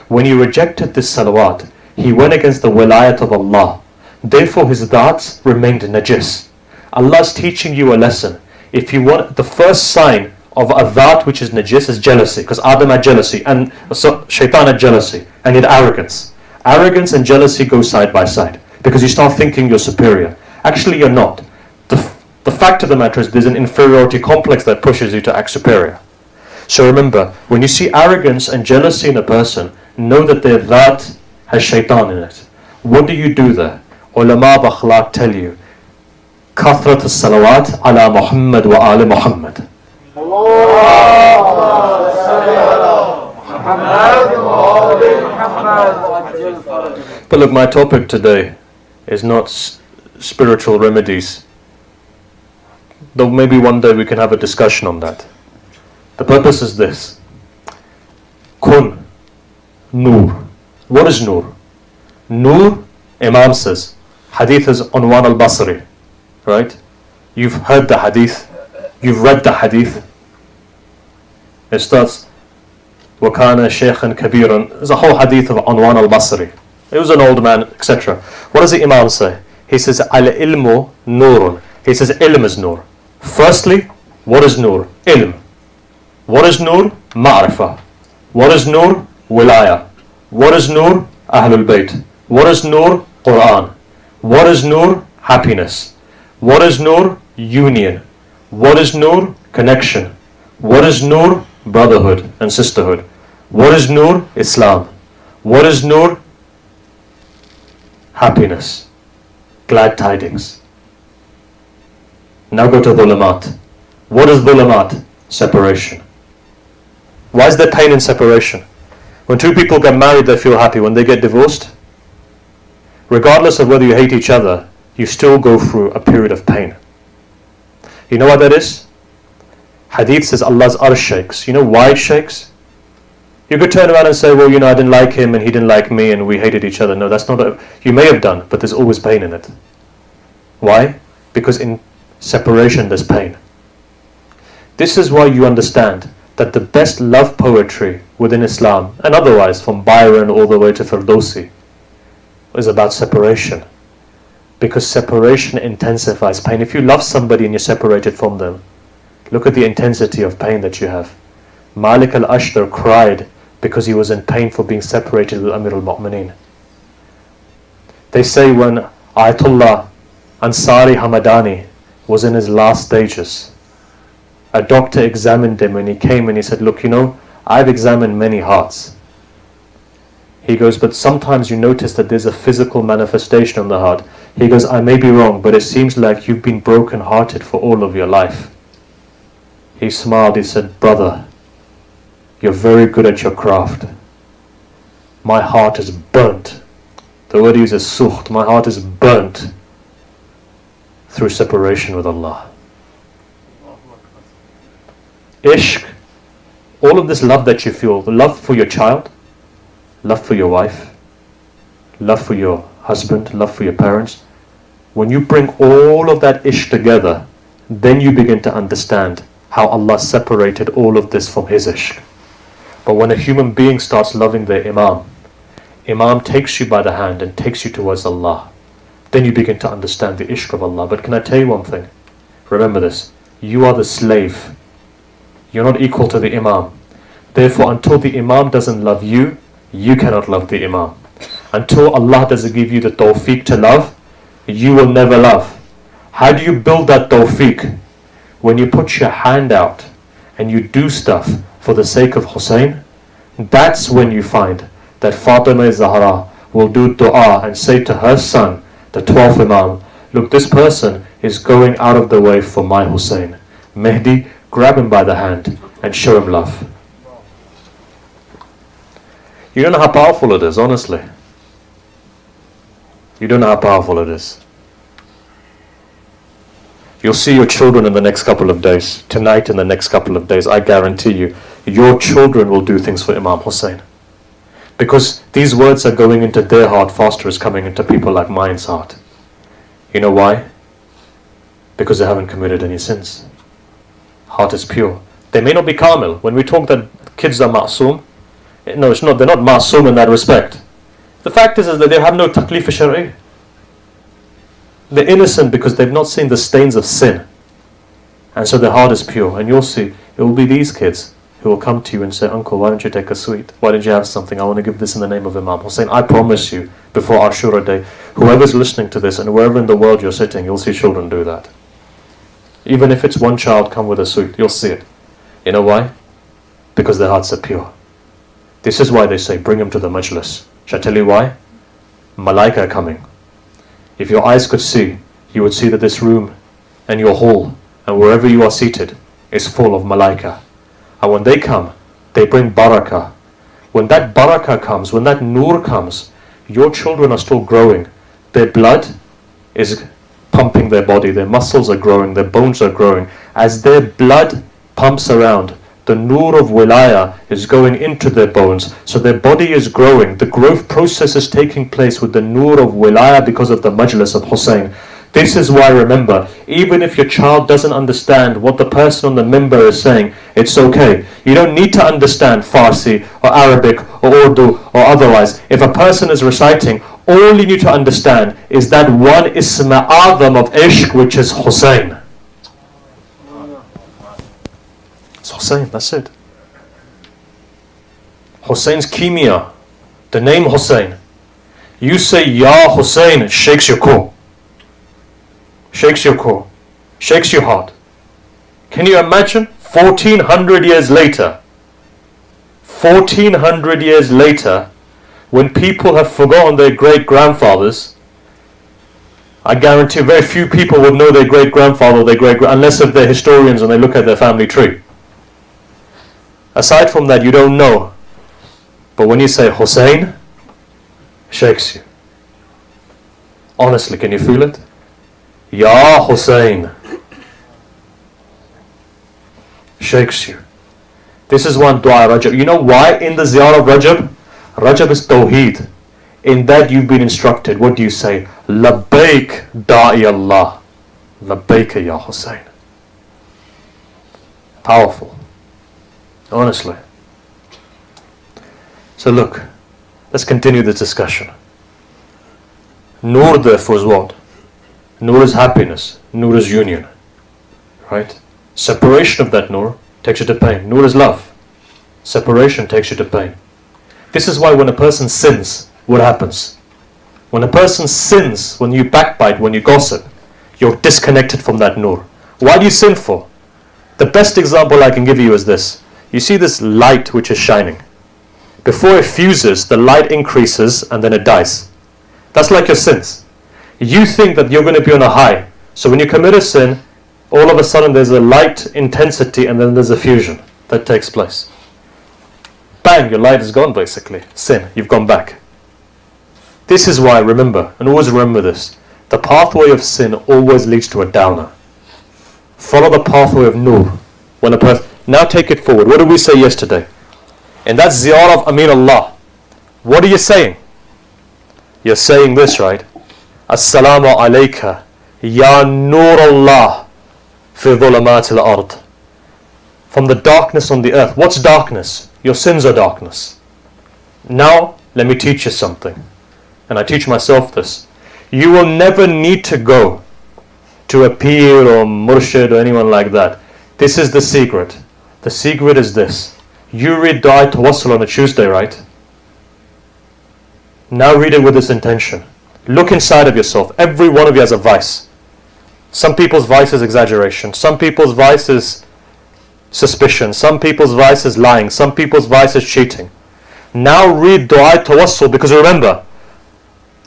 When he rejected this salawat, he went against the wilayat of Allah. Therefore his dhats remained najis. Allah is teaching you a lesson. If you want, the first sign of a dhat which is najis is jealousy, because Adam had jealousy, and so shaitan had jealousy, and he had arrogance. Arrogance and jealousy go side by side, because you start thinking you're superior. Actually you're not. The fact of the matter is there's an inferiority complex that pushes you to act superior. So remember, when you see arrogance and jealousy in a person, know that their dhat has shaitan in it. What do you do there? Ulama of akhlaq tell you, kathrat as-salawat ala Muhammad wa ala Muhammad. But look, my topic today is not spiritual remedies. Though maybe one day we can have a discussion on that. The purpose is this. Kun, nur. What is nur? Nur, Imam says, hadith is Unwan al-Basri, right? You've heard the hadith, you've read the hadith. It starts, وَكَانَ شَيْخًا كَبِيرًا. There's a whole hadith of Unwan al-Basri. He was an old man, etc. What does the Imam say? He says, al-ilmu nurun. He says, ilm is nur. Firstly, what is nur? Ilm. What is nur? Ma'rifah. What is nur? Wilaya. What is nur? Ahlul Bayt. What is nur? Quran. What is nur? Happiness. What is nur? Union. What is nur? Connection. What is nur? Brotherhood and sisterhood. What is nur? Islam. What is nur? Happiness. Glad tidings. Now go to dhulamat. What is dhulamat? Separation. Why is there pain in separation? When two people get married, they feel happy. When they get divorced, regardless of whether you hate each other, you still go through a period of pain. You know what that is? Hadith says Allah's arsh shakes. You know why it shakes? You could turn around and say, well, I didn't like him and he didn't like me and we hated each other. No, that's not you may have done, but there's always pain in it. Why? Because in separation there's pain. This is why you understand that the best love poetry within Islam, and otherwise from Byron all the way to Ferdowsi, is about separation. Because separation intensifies pain. If you love somebody and you're separated from them, look at the intensity of pain that you have. Malik al-Ashtar cried because he was in pain for being separated with Amir al-Mu'mineen. They say when Ayatollah Ansari Hamadani was in his last stages, A doctor examined him and he came and he said, look, I've examined many hearts. He goes, but sometimes you notice that there's a physical manifestation on the heart. He goes, I may be wrong, but it seems like you've been broken-hearted for all of your life. He smiled, he said, brother, you're very good at your craft. My heart is burnt. The word he uses is sukht. My heart is burnt through separation with Allah. Ishq, all of this love that you feel, the love for your child, love for your wife, love for your husband, love for your parents, when you bring all of that ishq together, then you begin to understand how Allah separated all of this from His ishq. But when a human being starts loving their Imam takes you by the hand and takes you towards Allah, then you begin to understand the ishq of Allah. But can I tell you one thing? Remember this, you are the slave. You're not equal to the Imam. Therefore, until the Imam doesn't love you, you cannot love the Imam. Until Allah doesn't give you the tawfiq to love, you will never love. How do you build that tawfiq? When you put your hand out and you do stuff for the sake of Hussein, that's when you find that Fatima Zahra will do dua and say to her son, the 12th Imam, look, this person is going out of the way for my Hussein. Mehdi, grab him by the hand and show him love. You don't know how powerful it is, honestly. You don't know how powerful it is. You'll see your children in the next couple of days. Tonight, in the next couple of days, I guarantee you, your children will do things for Imam Hussein. Because these words are going into their heart faster as coming into people like mine's heart. You know why? Because they haven't committed any sins. Heart is pure. They may not be kamil. When we talk that kids are ma'soom, no, it's not. They're not ma'soom in that respect. The fact is that they have no taklif shari. They're innocent because they've not seen the stains of sin. And so their heart is pure. And you'll see, it will be these kids who will come to you and say, uncle, why don't you take a sweet? Why don't you have something? I want to give this in the name of Imam Hussein. I promise you, before Ashura Day, whoever's listening to this and wherever in the world you're sitting, you'll see children do that. Even if it's one child come with a sweet, you'll see it. You know why? Because their hearts are pure. This is why they say, bring him to the Majlis. Shall I tell you why? Malaika are coming. If your eyes could see, you would see that this room and your hall and wherever you are seated is full of Malaika. And when they come, they bring barakah. When that barakah comes, when that nur comes, your children are still growing. Their blood is pumping their body, their muscles are growing, their bones are growing. As their blood pumps around, the nur of wilaya is going into their bones, so their body is growing. The growth process is taking place with the nur of wilaya because of the majlis of Hussein. This is why, remember, even if your child doesn't understand what the person on the minbar is saying, it's okay. You don't need to understand Farsi or Arabic or Urdu or otherwise. If a person is reciting, all you need to understand is that one Isma Azam of Ishq, which is Hussein. It's Hussein, that's it. Hussein's kimia, the name Hussein. You say Ya Hussein, it shakes your core. Shakes your core. Shakes your heart. Can you imagine? 1400 years later. 1400 years later, when people have forgotten their great-grandfathers, I guarantee very few people would know their great-grandfather or their unless if they're historians and they look at their family tree. Aside from that, you don't know. But when you say Hussein, shakes you. Honestly, can you feel it? Ya Hussein. Shakes you. This is one dua Rajab. You know why in the ziyarah of Rajab? Rajab is Tawheed. In that you've been instructed. What do you say? Labbaik da'i Allah. Labbaik ya Hussein. Powerful. Honestly. So look, let's continue this discussion. Nur therefore is what? Nur is happiness. Nur is union. Right? Separation of that nur takes you to pain. Nur is love. Separation takes you to pain. This is why when a person sins, what happens? When a person sins, when you backbite, when you gossip, you're disconnected from that nur. Why do you sin for? The best example I can give you is this. You see this light which is shining. Before it fuses, the light increases and then it dies. That's like your sins. You think that you're going to be on a high. So when you commit a sin, all of a sudden there's a light intensity and then there's a fusion that takes place. Bang, your light is gone basically. Sin, you've gone back. This is why, remember, and always remember this, the pathway of sin always leads to a downer. Follow the pathway of nur. When a person, now take it forward. What did we say yesterday? In that ziyarah of Amin Allah, what are you saying? You're saying this, right? Assalamu alayka ya nur Allah fi dhulamat al-ard. From the darkness on the earth. What's darkness? Your sins are darkness. Now, let me teach you something. And I teach myself this. You will never need to go to a peer or murshid or anyone like that. This is the secret. The secret is this. You read Dua Tawassul on a Tuesday, right? Now read it with this intention. Look inside of yourself. Every one of you has a vice. Some people's vice is exaggeration. Some people's vice is suspicion. Some people's vice is lying. Some people's vice is cheating. Now read Dua Tawassul, because remember,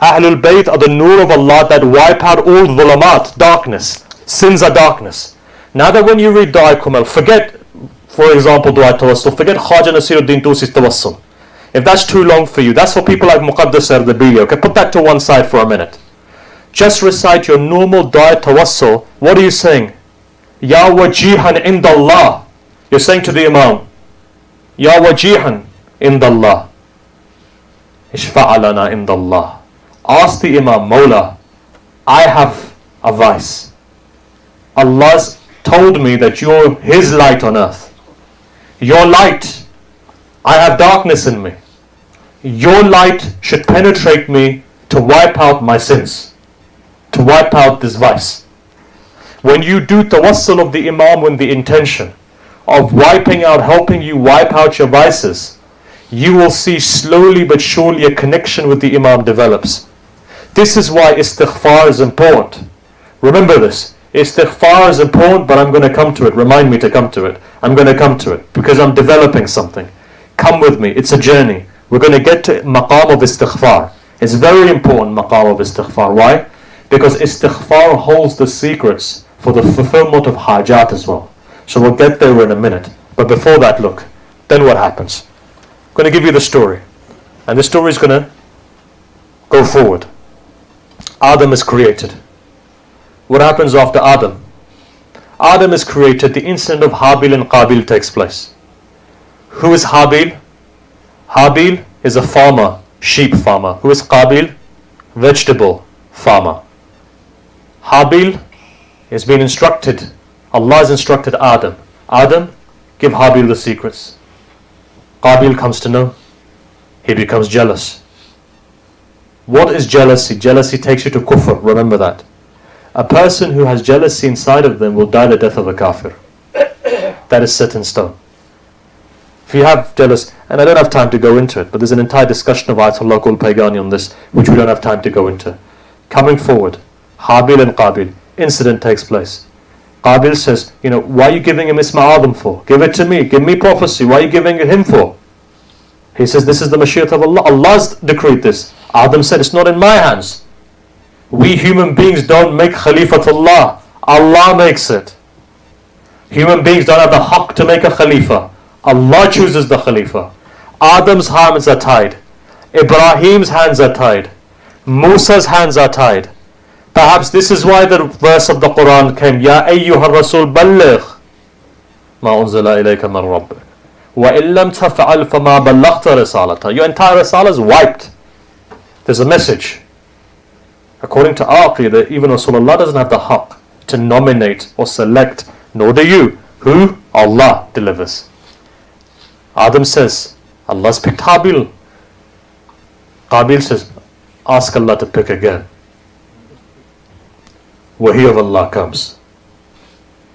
Ahlul Bayt are the nur of Allah that wipe out all dhulamat, darkness. Sins are darkness. Now that when you read Dua Kumail, forget, for example, Dua Tawassul, forget Khaja Nasiruddin Tusi's Tawassul. If that's too long for you, that's for people like Muqaddas Ardabili. Okay, put that to one side for a minute. Just recite your normal Dua Tawassul. What are you saying? Ya wajihan indallah. You're saying to the Imam, Ya wajihan indallah. Ishfa'alana indallah. Ask the Imam, Mawla, I have a vice. Allah's told me that you're His light on earth. Your light, I have darkness in me. Your light should penetrate me to wipe out my sins, to wipe out this vice. When you do tawassul of the Imam with the intention of wiping out, helping you wipe out your vices, you will see slowly but surely a connection with the Imam develops. This is why istighfar is important. Remember this. Istighfar is important, but I'm going to come to it. Remind me to come to it. I'm going to come to it because I'm developing something. Come with me. It's a journey. We're going to get to maqam of istighfar. It's very important, maqam of istighfar. Why? Because istighfar holds the secrets for the fulfillment of hajat as well. So we'll get there in a minute. But before that, look. Then what happens? I'm going to give you the story. And the story is going to go forward. Adam is created. What happens after Adam? Adam is created. The incident of Habil and Qabil takes place. Who is Habil? Habil is a farmer, sheep farmer. Who is Qabil? Vegetable farmer. Habil has been instructed. Allah has instructed Adam. Adam, give Habil the secrets. Qabil comes to know. He becomes jealous. What is jealousy? Jealousy takes you to kufr. Remember that. A person who has jealousy inside of them will die the death of a kafir. That is set in stone. If you have jealous, and I don't have time to go into it, but there's an entire discussion of Ayatollah Qul Paygani on this, which we don't have time to go into. Coming forward, Habil and Qabil, incident takes place. Qabil says, why are you giving him Isma Adam for? Give it to me, give me prophecy, why are you giving it him for? He says, this is the Mashiach of Allah. Allah's decreed this. Adam said, it's not in my hands. We human beings don't make Khalifatullah. Allah makes it. Human beings don't have the haqq to make a Khalifa. Allah chooses the Khalifa. Adam's hands are tied. Ibrahim's hands are tied. Musa's hands are tied. Perhaps this is why the verse of the Quran came, Ya ayyuha rasul balligh ma unzila ilayka min rabbik. Wa illam taf'al fama ballaghta risalata. Your entire risala is wiped. There's a message. According to our aqidah, even Rasulullah doesn't have the haqq to nominate or select, nor do you. Who? Allah delivers. Adam says, Allah's picked Habil. Qabil says, ask Allah to pick again. Wahi of Allah comes.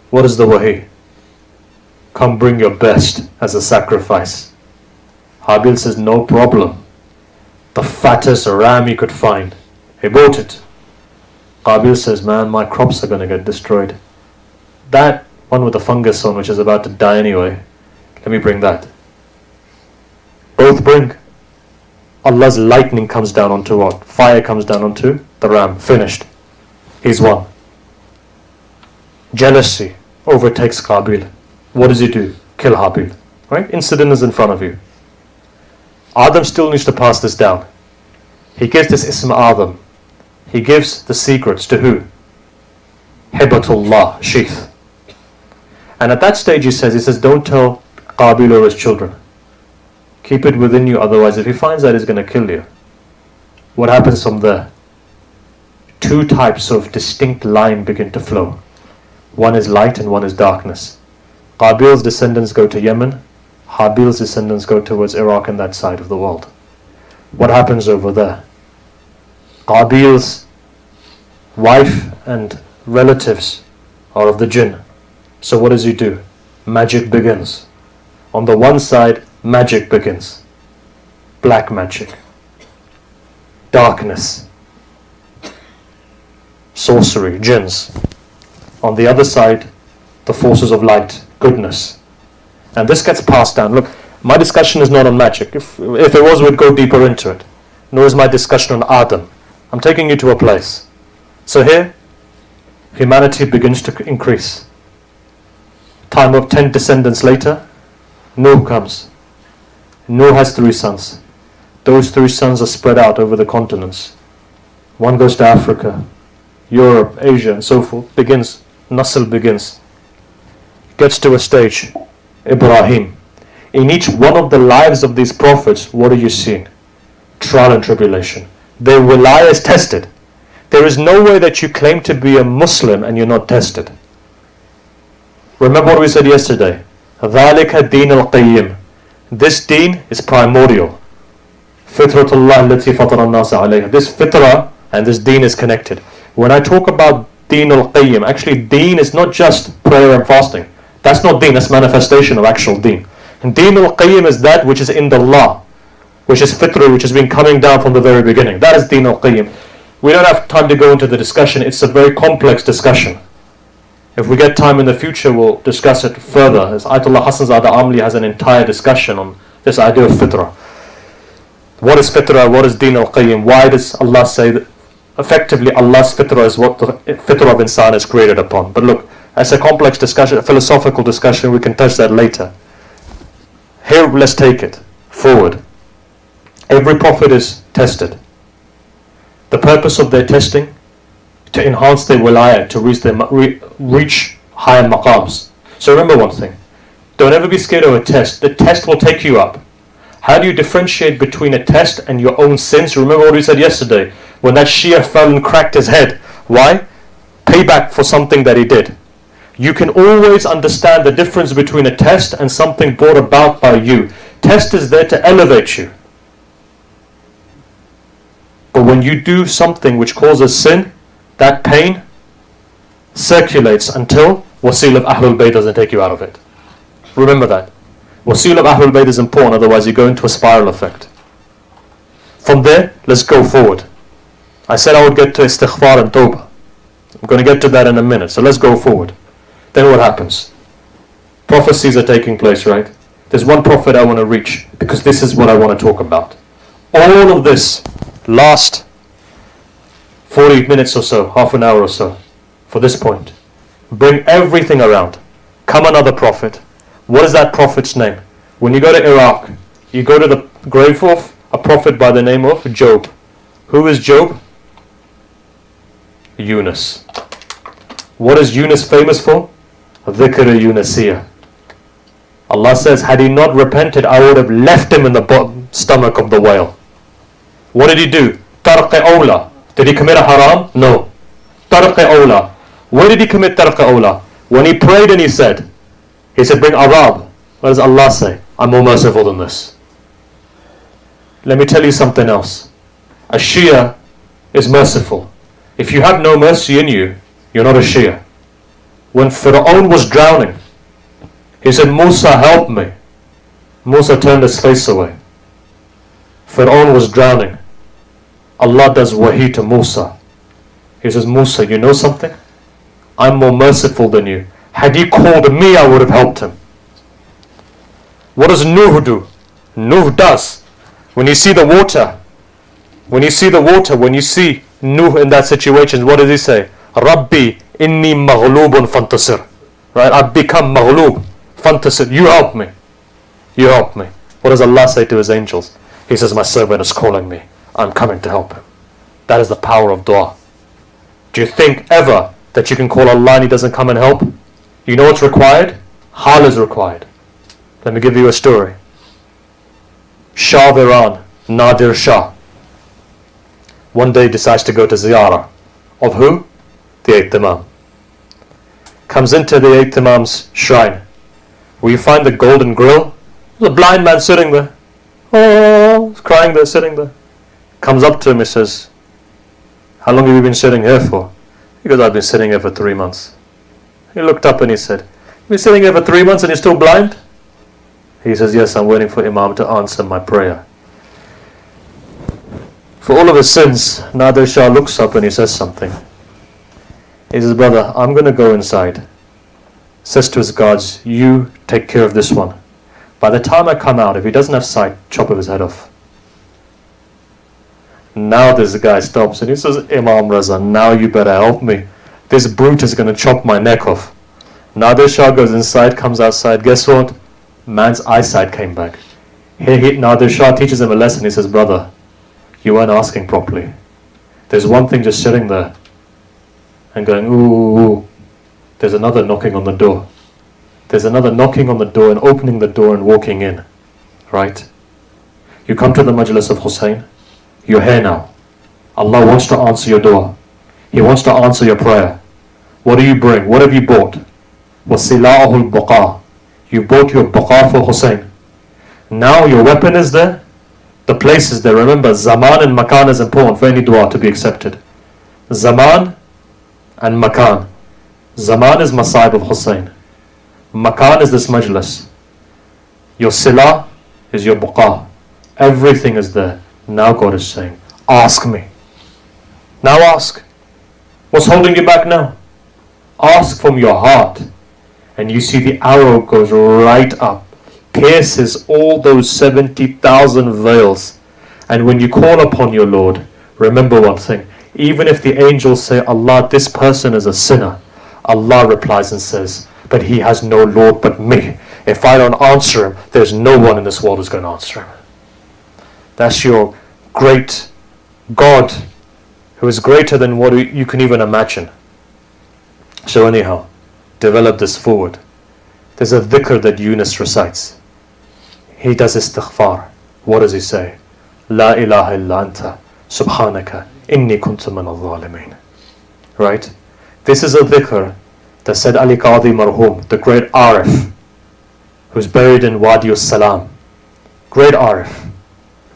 What is the wahi? Come bring your best as a sacrifice. Habil says, no problem. The fattest ram he could find. He bought it. Qabil says, man, my crops are going to get destroyed. That one with a fungus on which is about to die anyway. Let me bring that. Both bring. Allah's lightning comes down onto what? Fire comes down onto the ram. Finished. He's won. Jealousy overtakes Qabil. What does he do? Kill Habil. Right? Incident is in front of you. Adam still needs to pass this down. He gives this Ism Adam. He gives the secrets to who? Hibatullah, sheath. And at that stage he says, don't tell Qabil or his children. Keep it within you, otherwise if he finds out he's going to kill you. What happens from there? Two types of distinct line begin to flow. One is light and one is darkness. Qabil's descendants go to Yemen. Habil's descendants go towards Iraq and that side of the world. What happens over there? Qabil's wife and relatives are of the jinn. So what does he do? Magic begins. On the one side, magic begins. Black magic. Darkness. Sorcery, jinns. On the other side, the forces of light, goodness. And this gets passed down. Look, my discussion is not on magic. If it was, we'd go deeper into it. Nor is my discussion on Adam. I'm taking you to a place. So here, humanity begins to increase. Time of 10 descendants later, Nuh comes. Nuh has 3 sons. Those 3 sons are spread out over the continents. One goes to Africa, Europe, Asia, and so forth. Nasl begins. Gets to a stage. Ibrahim. In each one of the lives of these prophets, what are you seeing? Trial and tribulation. Their wilayah is tested. There is no way that you claim to be a Muslim and you're not tested. Remember what we said yesterday. ذَلِكَ الدِّينُ الْقَيِّمُ. This deen is primordial. Fitratullah التي فطر الناس عليها. This fitrah and this deen is connected. When I talk about deen al-qayyim, actually deen is not just prayer and fasting. That's not deen, that's manifestation of actual deen. And deen al-qayyim is that which is in the law, which is fitrah, which has been coming down from the very beginning. That is deen al-qayyim. We don't have time to go into the discussion. It's a very complex discussion. If we get time in the future, we'll discuss it further. As Ayatollah Hassan Zada Amli has an entire discussion on this idea of fitrah. What is fitrah? What is deen al-qayyim? Why does Allah say that effectively Allah's fitrah is what the fitrah of insan is created upon? But look, as a complex discussion, a philosophical discussion, we can touch that later. Here, let's take it forward. Every prophet is tested. The purpose of their testing, to enhance their wilayah, to reach higher maqams. So remember one thing. Don't ever be scared of a test. The test will take you up. How do you differentiate between a test and your own sins? Remember what we said yesterday. When that Shia fell and cracked his head. Why? Payback for something that he did. You can always understand the difference between a test and something brought about by you. Test is there to elevate you. But when you do something which causes sin, that pain circulates until wasil of Ahlul Bayt doesn't take you out of it. Remember that. Wasil of Ahlul Bayt is important, otherwise you go into a spiral effect. From there, let's go forward. I said I would get to istighfar and tawbah. I'm going to get to that in a minute, so let's go forward. Then what happens? Prophecies are taking place, right? There's one prophet I want to reach, because this is what I want to talk about. All of this last 40 minutes or so, half an hour or so, for this point. Bring everything around. Come another prophet. What is that prophet's name? When you go to Iraq, you go to the grave of a prophet by the name of Job. Who is Job? Yunus. What is Yunus famous for? Dhikr Yunusiyah. Allah says, had he not repented, I would have left him in the stomach of the whale. What did he do? Tarq awla. Did he commit a haram? No. Tarq awla. Where did he commit tarq awla? When he prayed and he said, bring Arab. What does Allah say? I'm more merciful than this. Let me tell you something else. A Shia is merciful. If you have no mercy in you, you're not a Shia. When Fir'aun was drowning, he said, Musa, help me. Musa turned his face away. Fir'aun was drowning. Allah does wahi to Musa. He says, Musa, you know something? I'm more merciful than you. Had he called me, I would have helped him. What does Nuh do? Nuh does. When you see the water, when you see Nuh in that situation, what does he say? Rabbi, inni maghlubun fantasir. Right? I've become maghlub, fantasir. You help me. You help me. What does Allah say to his angels? He says, my servant is calling me. I'm coming to help him. That is the power of dua. Do you think ever that you can call Allah and he doesn't come and help? You know what's required? Hal is required. Let me give you a story. Shah of Iran, Nadir Shah, one day decides to go to ziyarah. Of who? The 8th Imam. Comes into the 8th Imam's shrine. Where you find the golden grill. There's a blind man sitting there. Oh, he's crying there, sitting there. Comes up to him, he says, how long have you been sitting here for? He goes, I've been sitting here for 3 months. He looked up and he said, you've been sitting here for 3 months and you're still blind? He says, yes, I'm waiting for Imam to answer my prayer. For all of his sins, Nadir Shah looks up and he says something. He says, brother, I'm going to go inside. Says to his guards, you take care of this one. By the time I come out, if he doesn't have sight, chop his head off. Now this guy stops and he says, Imam Raza, now you better help me. This brute is going to chop my neck off. Nadir Shah goes inside, comes outside. Guess what? Man's eyesight came back. Here Nadir Shah teaches him a lesson. He says, brother, you weren't asking properly. There's one thing just sitting there and going, ooh. There's another knocking on the door. There's another knocking on the door and opening the door and walking in. Right? You come to the Majlis of Hussein. You're here now. Allah wants to answer your dua. He wants to answer your prayer. What do you bring? What have you bought? وَسِلَاهُ الْبُقَى. You bought your buqa for Hussein. Now your weapon is there. The place is there. Remember, zaman and makan is important for any dua to be accepted. Zaman and makan. Zaman is Masa'ib of Hussein. Makan is this majlis. Your silah is your buqa. Everything is there. Now God is saying, ask me. Now ask. What's holding you back now? Ask from your heart. And you see the arrow goes right up, pierces all those 70,000 veils. And when you call upon your Lord, remember one thing. Even if the angels say, Allah, this person is a sinner, Allah replies and says, but he has no Lord but me. If I don't answer him, there's no one in this world who's going to answer him. That's your great God, who is greater than what you can even imagine. So anyhow, develop this forward. There's a dhikr that Yunus recites. He does istighfar. What does he say? La ilaha illa anta subhanaka inni kuntu min al-zalimin. Right? This is a dhikr that said Ali Qadi Marhum, the great Arif, who's buried in Wadi al-Salam. Great Arif.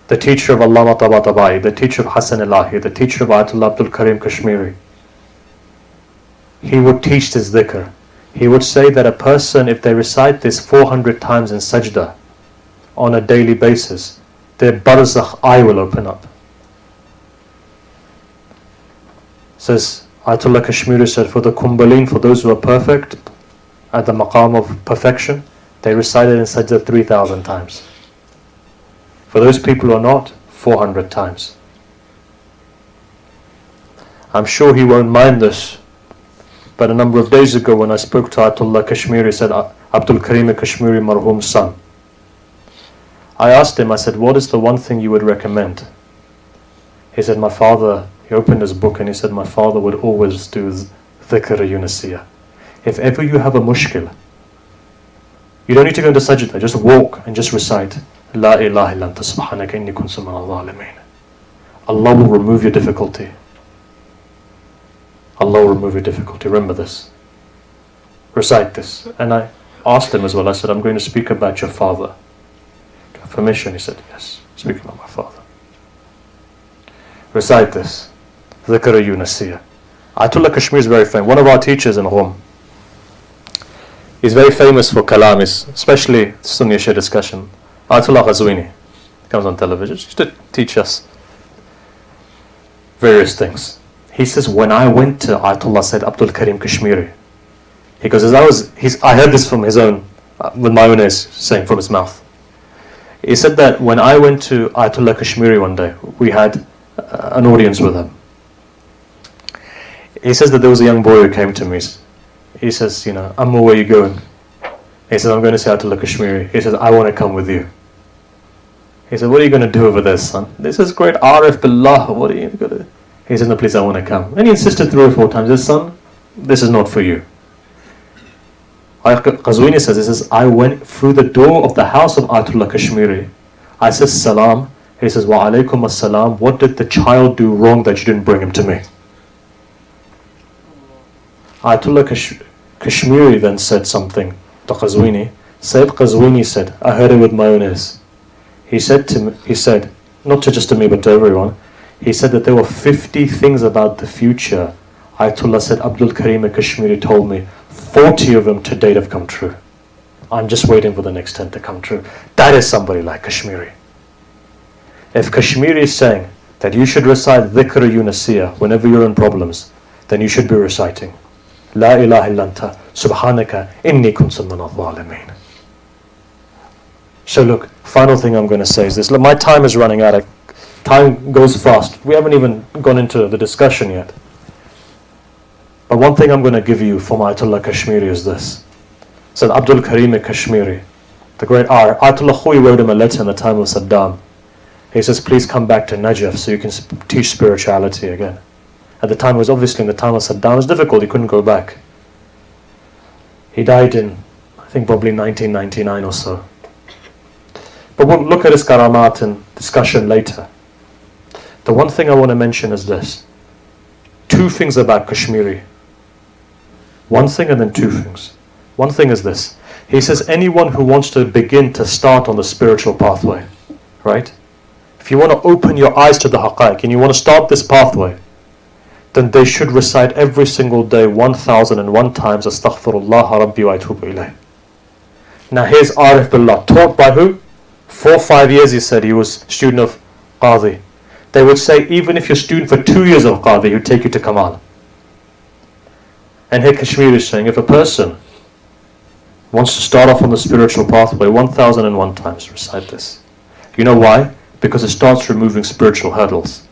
The teacher of Allama Tabatabai, the teacher of Hassan Ilahi, the teacher of Ayatollah Abdul Karim Kashmiri. He would teach this dhikr. He would say that a person, if they recite this 400 times in sajda on a daily basis, their barzakh eye will open up. Says Ayatollah Kashmiri said, for the Kumbalin, for those who are perfect, at the maqam of perfection, they recite it in sajda 3,000 times. For those people who are not, 400 times. I'm sure he won't mind this. But a number of days ago when I spoke to Ayatollah Kashmiri, said Abdul Karim Kashmiri Marhum's son. I asked him, I said, what is the one thing you would recommend? He said, my father, he opened his book and he said, my father would always do dhikr Yunusiyah. If ever you have a mushkil, you don't need to go into sajda, just walk and just recite, La ilaha illa anta subhanaka inni kuntu min al-zalimin. Allah will remove your difficulty. Allah will remove your difficulty. Remember this. Recite this. And I asked him as well, I said, I'm going to speak about your father. Do you have permission? He said, yes, speak about my father. Recite this. Dhikr Yunusiyah. Ayatollah Kashmir is very famous. One of our teachers in Qom. He's very famous for kalam, especially Sunni Shia discussion. Ayatollah Razawi comes on television. He used to teach us various things. He says, when I went to Ayatollah Syed Abdul Karim Kashmiri, He goes, I heard this from his own, with my own ears, saying from his mouth. He said that when I went to Ayatollah Kashmiri one day, we had an audience with him. He says that there was a young boy who came to me. He says, Amma, where are you going? He says, I'm going to see Ayatollah Kashmiri. He says, I want to come with you. He said, what are you going to do over there, son? This is great Arif Billah. What are you going to do? He said, no, please, I want to come. And he insisted 3 or 4 times. He said, son, this is not for you. Qazwini says, I went through the door of the house of Ayatollah Kashmiri. I said, salam. He says, wa alaikum as-salam. What did the child do wrong that you didn't bring him to me? Ayatollah Kashmiri then said something to Qazwini. Sayyid Qazwini said, I heard it with my own ears. He said, not just to me but to everyone, he said that there were 50 things about the future. Ayatollah said, Abdul Karim Kashmiri told me, 40 of them to date have come true. I'm just waiting for the next 10 to come true. That is somebody like Kashmiri. If Kashmiri is saying that you should recite dhikr yunasiya whenever you're in problems, then you should be reciting La ilaha illanta subhanaka inni kuntu minadh dhalimin. So look, final thing I'm going to say is this. Look, my time is running out. Time goes fast. We haven't even gone into the discussion yet. But one thing I'm going to give you from Ayatollah Kashmiri is this. Said Abdul Karim Kashmiri, the great Ayatollah Khoui wrote him a letter in the time of Saddam. He says, please come back to Najaf so you can teach spirituality again. At the time, it was obviously in the time of Saddam, it was difficult, he couldn't go back. He died in, I think, probably 1999 or so. But we'll look at his karamat and discussion later. The one thing I want to mention is this. 2 things about Kashmiri. One thing and then 2 things. One thing is this. He says anyone who wants to begin to start on the spiritual pathway, right? If you want to open your eyes to the haqaiq and you want to start this pathway, then they should recite every single day 1001 times Astaghfirullah Rabbi wa atubu ilayh. Now here's Arif Billah, taught by who? 4 or 5 years he said he was student of Qadi. They would say even if you're student for 2 years of Qadi, he would take you to Kamal. And here Kashmir is saying if a person wants to start off on the spiritual pathway 1001 times, recite this. You know why? Because it starts removing spiritual hurdles.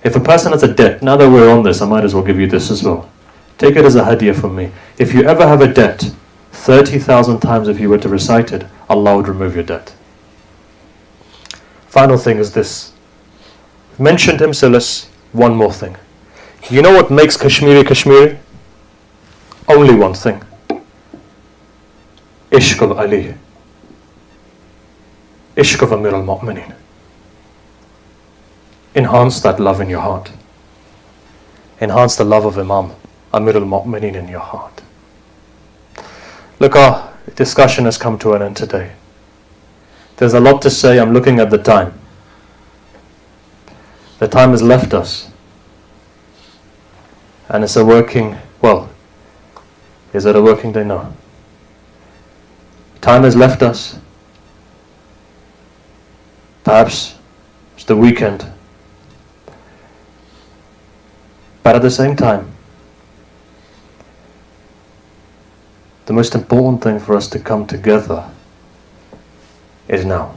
If a person has a debt, now that we're on this, I might as well give you this as well. Take it as a hadiyah from me. If you ever have a debt, 30,000 times if you were to recite it, Allah would remove your debt. Final thing is this. Mentioned him, so let's one more thing. You know what makes Kashmiri Kashmiri? Only one thing. Ishq of Ali. Ishq of Amir al-Mu'mineen. Enhance that love in your heart. Enhance the love of Imam Amir al-Mu'mineen in your heart. Look, our discussion has come to an end today. There's a lot to say. I'm looking at the time. The time has left us. And it's a working, well, is it a working day? No. Time has left us. Perhaps it's the weekend. But at the same time, the most important thing for us to come together is now.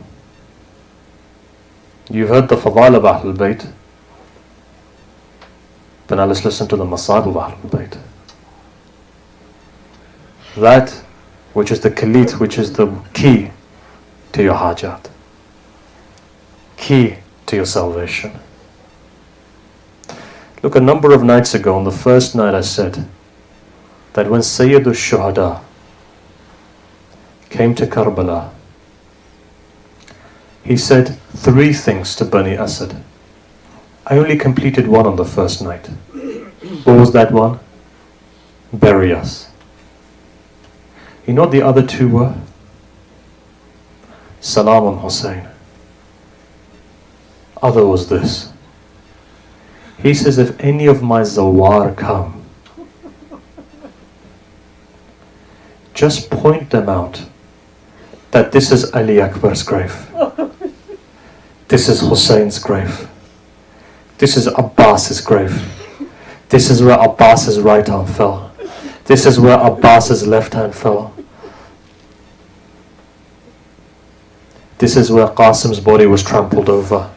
You've heard the Fadail of Ahlul Bayt, but now let's listen to the Masab of Ahlul Bayt. That which is the khalit, which is the key to your hajat, key to your salvation. Look, a number of nights ago, on the first night I said that when Sayyid al-Shuhada came to Karbala, he said 3 things to Bani Asad. I only completed one on the first night. What was that one? Bury us. You know what the other 2 were? Salam on Hussein. Other was this. He says, if any of my zawar come, just point them out that this is Ali Akbar's grave. This is Hussein's grave. This is Abbas's grave. This is where Abbas's right arm fell. This is where Abbas's left hand fell. This is where Qasim's body was trampled over.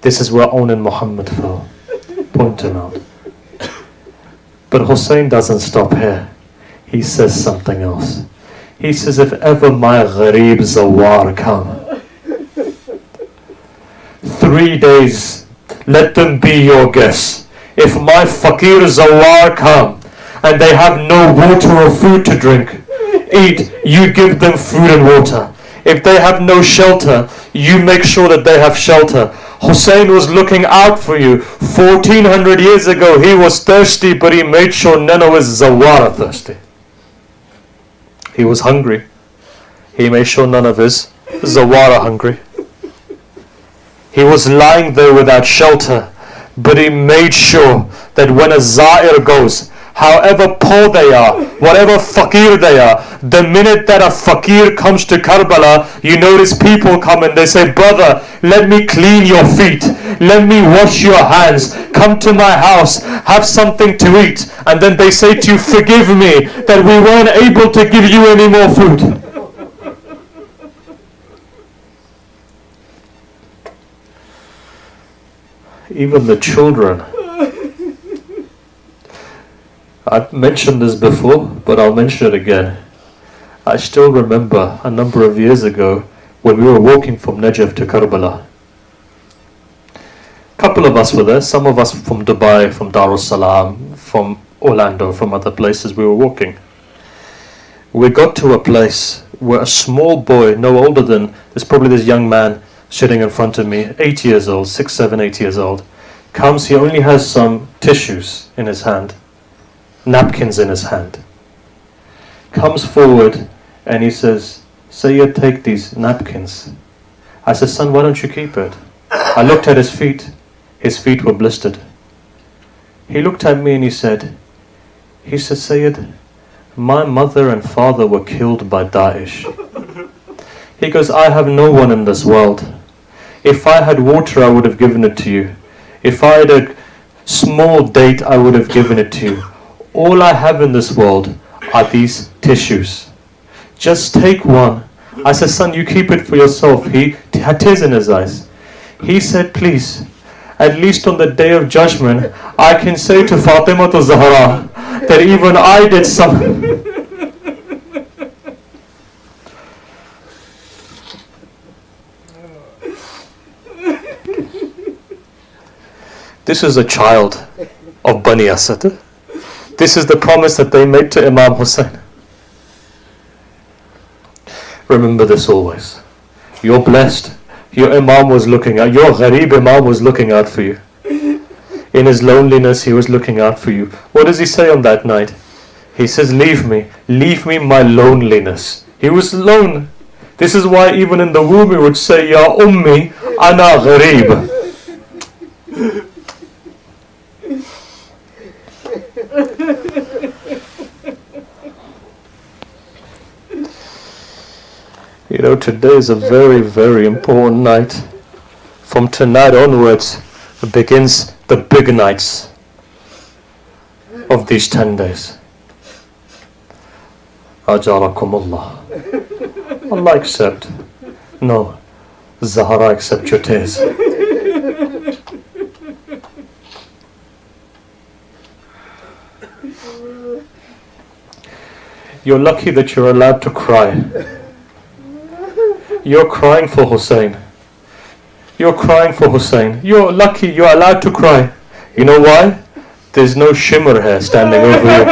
This is where Onan Muhammad fell. Point him out. But Hussein doesn't stop here. He says something else. He says, if ever my gharib zawar come, 3 days, let them be your guests. If my fakir zawar come and they have no water or food to drink, eat, you give them food and water. If they have no shelter, you make sure that they have shelter. Hussein was looking out for you. 1400 years ago, he was thirsty, but he made sure none of his zawar are thirsty. He was hungry. He made sure none of his zawar are hungry. He was lying there without shelter, but he made sure that when a za'ir goes, however poor they are, whatever fakir they are, the minute that a fakir comes to Karbala, you notice people come and they say, brother, let me clean your feet, let me wash your hands, come to my house, have something to eat. And then they say to you, forgive me that we weren't able to give you any more food. Even the children. I've mentioned this before, but I'll mention it again. I still remember a number of years ago when we were walking from Najaf to Karbala. A couple of us were there, some of us from Dubai, from Darussalam, from Orlando, from other places. We were walking. We got to a place where a small boy, no older than, there's probably this young man sitting in front of me, 8 years old, 6, 7, 8 years old, comes, he only has some tissues in his hand, napkins in his hand, comes forward and he says, Sayyid, take these napkins. I said, son, why don't you keep it? I looked at his feet were blistered. He looked at me and he said, Sayyid, my mother and father were killed by Daesh. He goes, I have no one in this world. If I had water, I would have given it to you. If I had a small date, I would have given it to you. All I have in this world are these tissues. Just take one. I said, son, you keep it for yourself. He had tears in his eyes. He said, please, at least on the day of judgment, I can say to Fatima to Zahra that even I did something. This is a child of Bani Asad. This is the promise that they made to Imam Hussein. Remember this always. You're blessed. Your Imam was looking out. Your Gharib Imam was looking out for you. In his loneliness, he was looking out for you. What does he say on that night? He says, leave me my loneliness. He was alone. This is why even in the womb he would say, Ya Ummi, Ana Gharib. You know, today is a very, very important night. From tonight onwards, it begins the big nights of these 10 days. Ajarakumullah. Allah accept. No, Zahra accept your tears. You're lucky that you're allowed to cry. You're crying for Hussein. You're crying for Hussein. You're lucky you're allowed to cry. You know why? There's no shimmer here standing over you.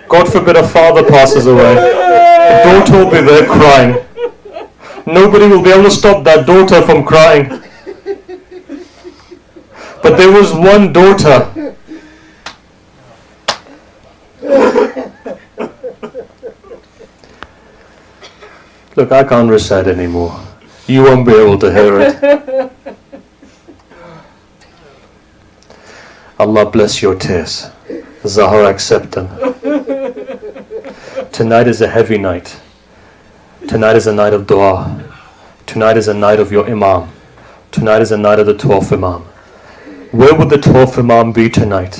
God forbid a father passes away. A daughter will be there crying. Nobody will be able to stop that daughter from crying. But there was one daughter. Look, I can't recite anymore. You won't be able to hear it. Allah bless your tears. Zahra accept them. Tonight is a heavy night. Tonight is a night of dua. Tonight is a night of your Imam. Tonight is a night of the 12th Imam. where would the 12th Imam be tonight?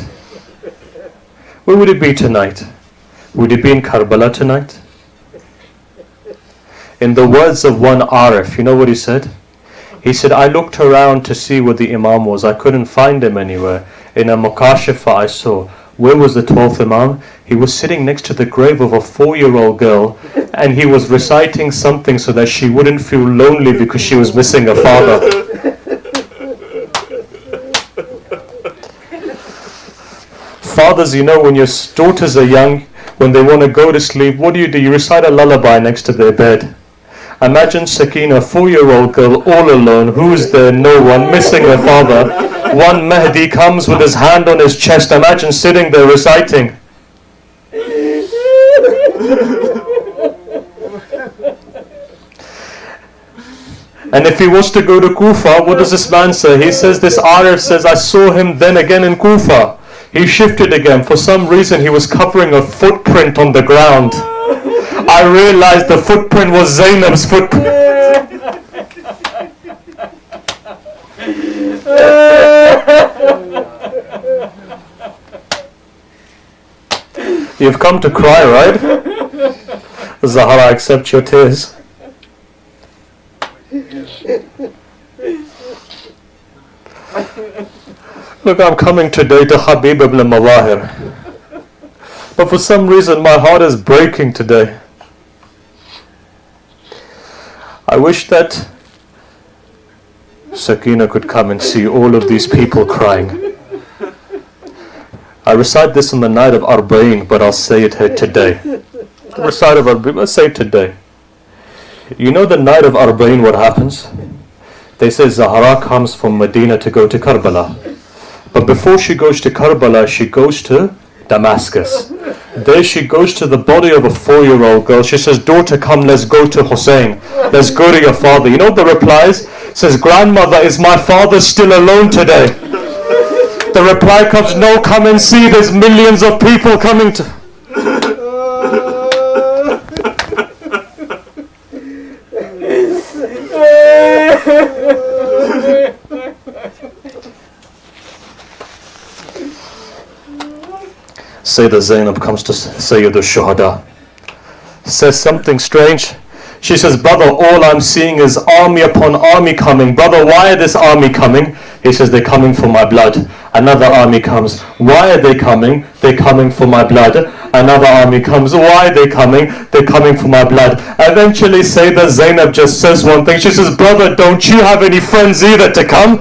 Where would it be tonight? Would it be in Karbala tonight? In the words of one Arif, you know what he said? He said, I looked around to see where the Imam was. I couldn't find him anywhere. In a Mukashifa I saw. Where was the 12th Imam? He was sitting next to the grave of a 4-year-old girl, and he was reciting something so that she wouldn't feel lonely because she was missing her father. Fathers, you know, when your daughters are young, when they want to go to sleep, what do? You recite a lullaby next to their bed. Imagine Sakina, a 4-year-old girl, all alone. Who's there? No one, missing her father. One Mehdi comes with his hand on his chest. Imagine sitting there reciting. And if he was to go to Kufa, what does this man say? He says, this Arif says, I saw him then again in Kufa. He shifted again. For some reason, he was covering a footprint on the ground. I realized the footprint was Zainab's footprint. You've come to cry, right? Zahra, accept your tears. Look, I'm coming today to Habib ibn Mawahir. But for some reason my heart is breaking today. I wish that Sakina could come and see all of these people crying. I recite this on the night of Arba'in, but I'll say it here today. Recite of Arba'in, let's say it today. You know the night of Arba'in, what happens? They say Zahra comes from Medina to go to Karbala. But before she goes to Karbala, she goes to Damascus. There she goes to the body of a 4-year-old girl. She says, daughter, come, let's go to Hussein. Let's go to your father. You know what the reply is? Says, grandmother, is my father still alone today? The reply comes, no, come and see. There's millions of people coming to... Sayyidah Zainab comes to Sayyid al-Shuhada, says something strange. She says, brother, all I'm seeing is army upon army coming. Brother, why are this army coming? He says, they're coming for my blood. Another army comes. Why are they coming? They're coming for my blood. Another army comes. Why are they coming? They're coming for my blood. Eventually Sayyidah Zainab just says one thing. She says, brother, don't you have any friends either to come?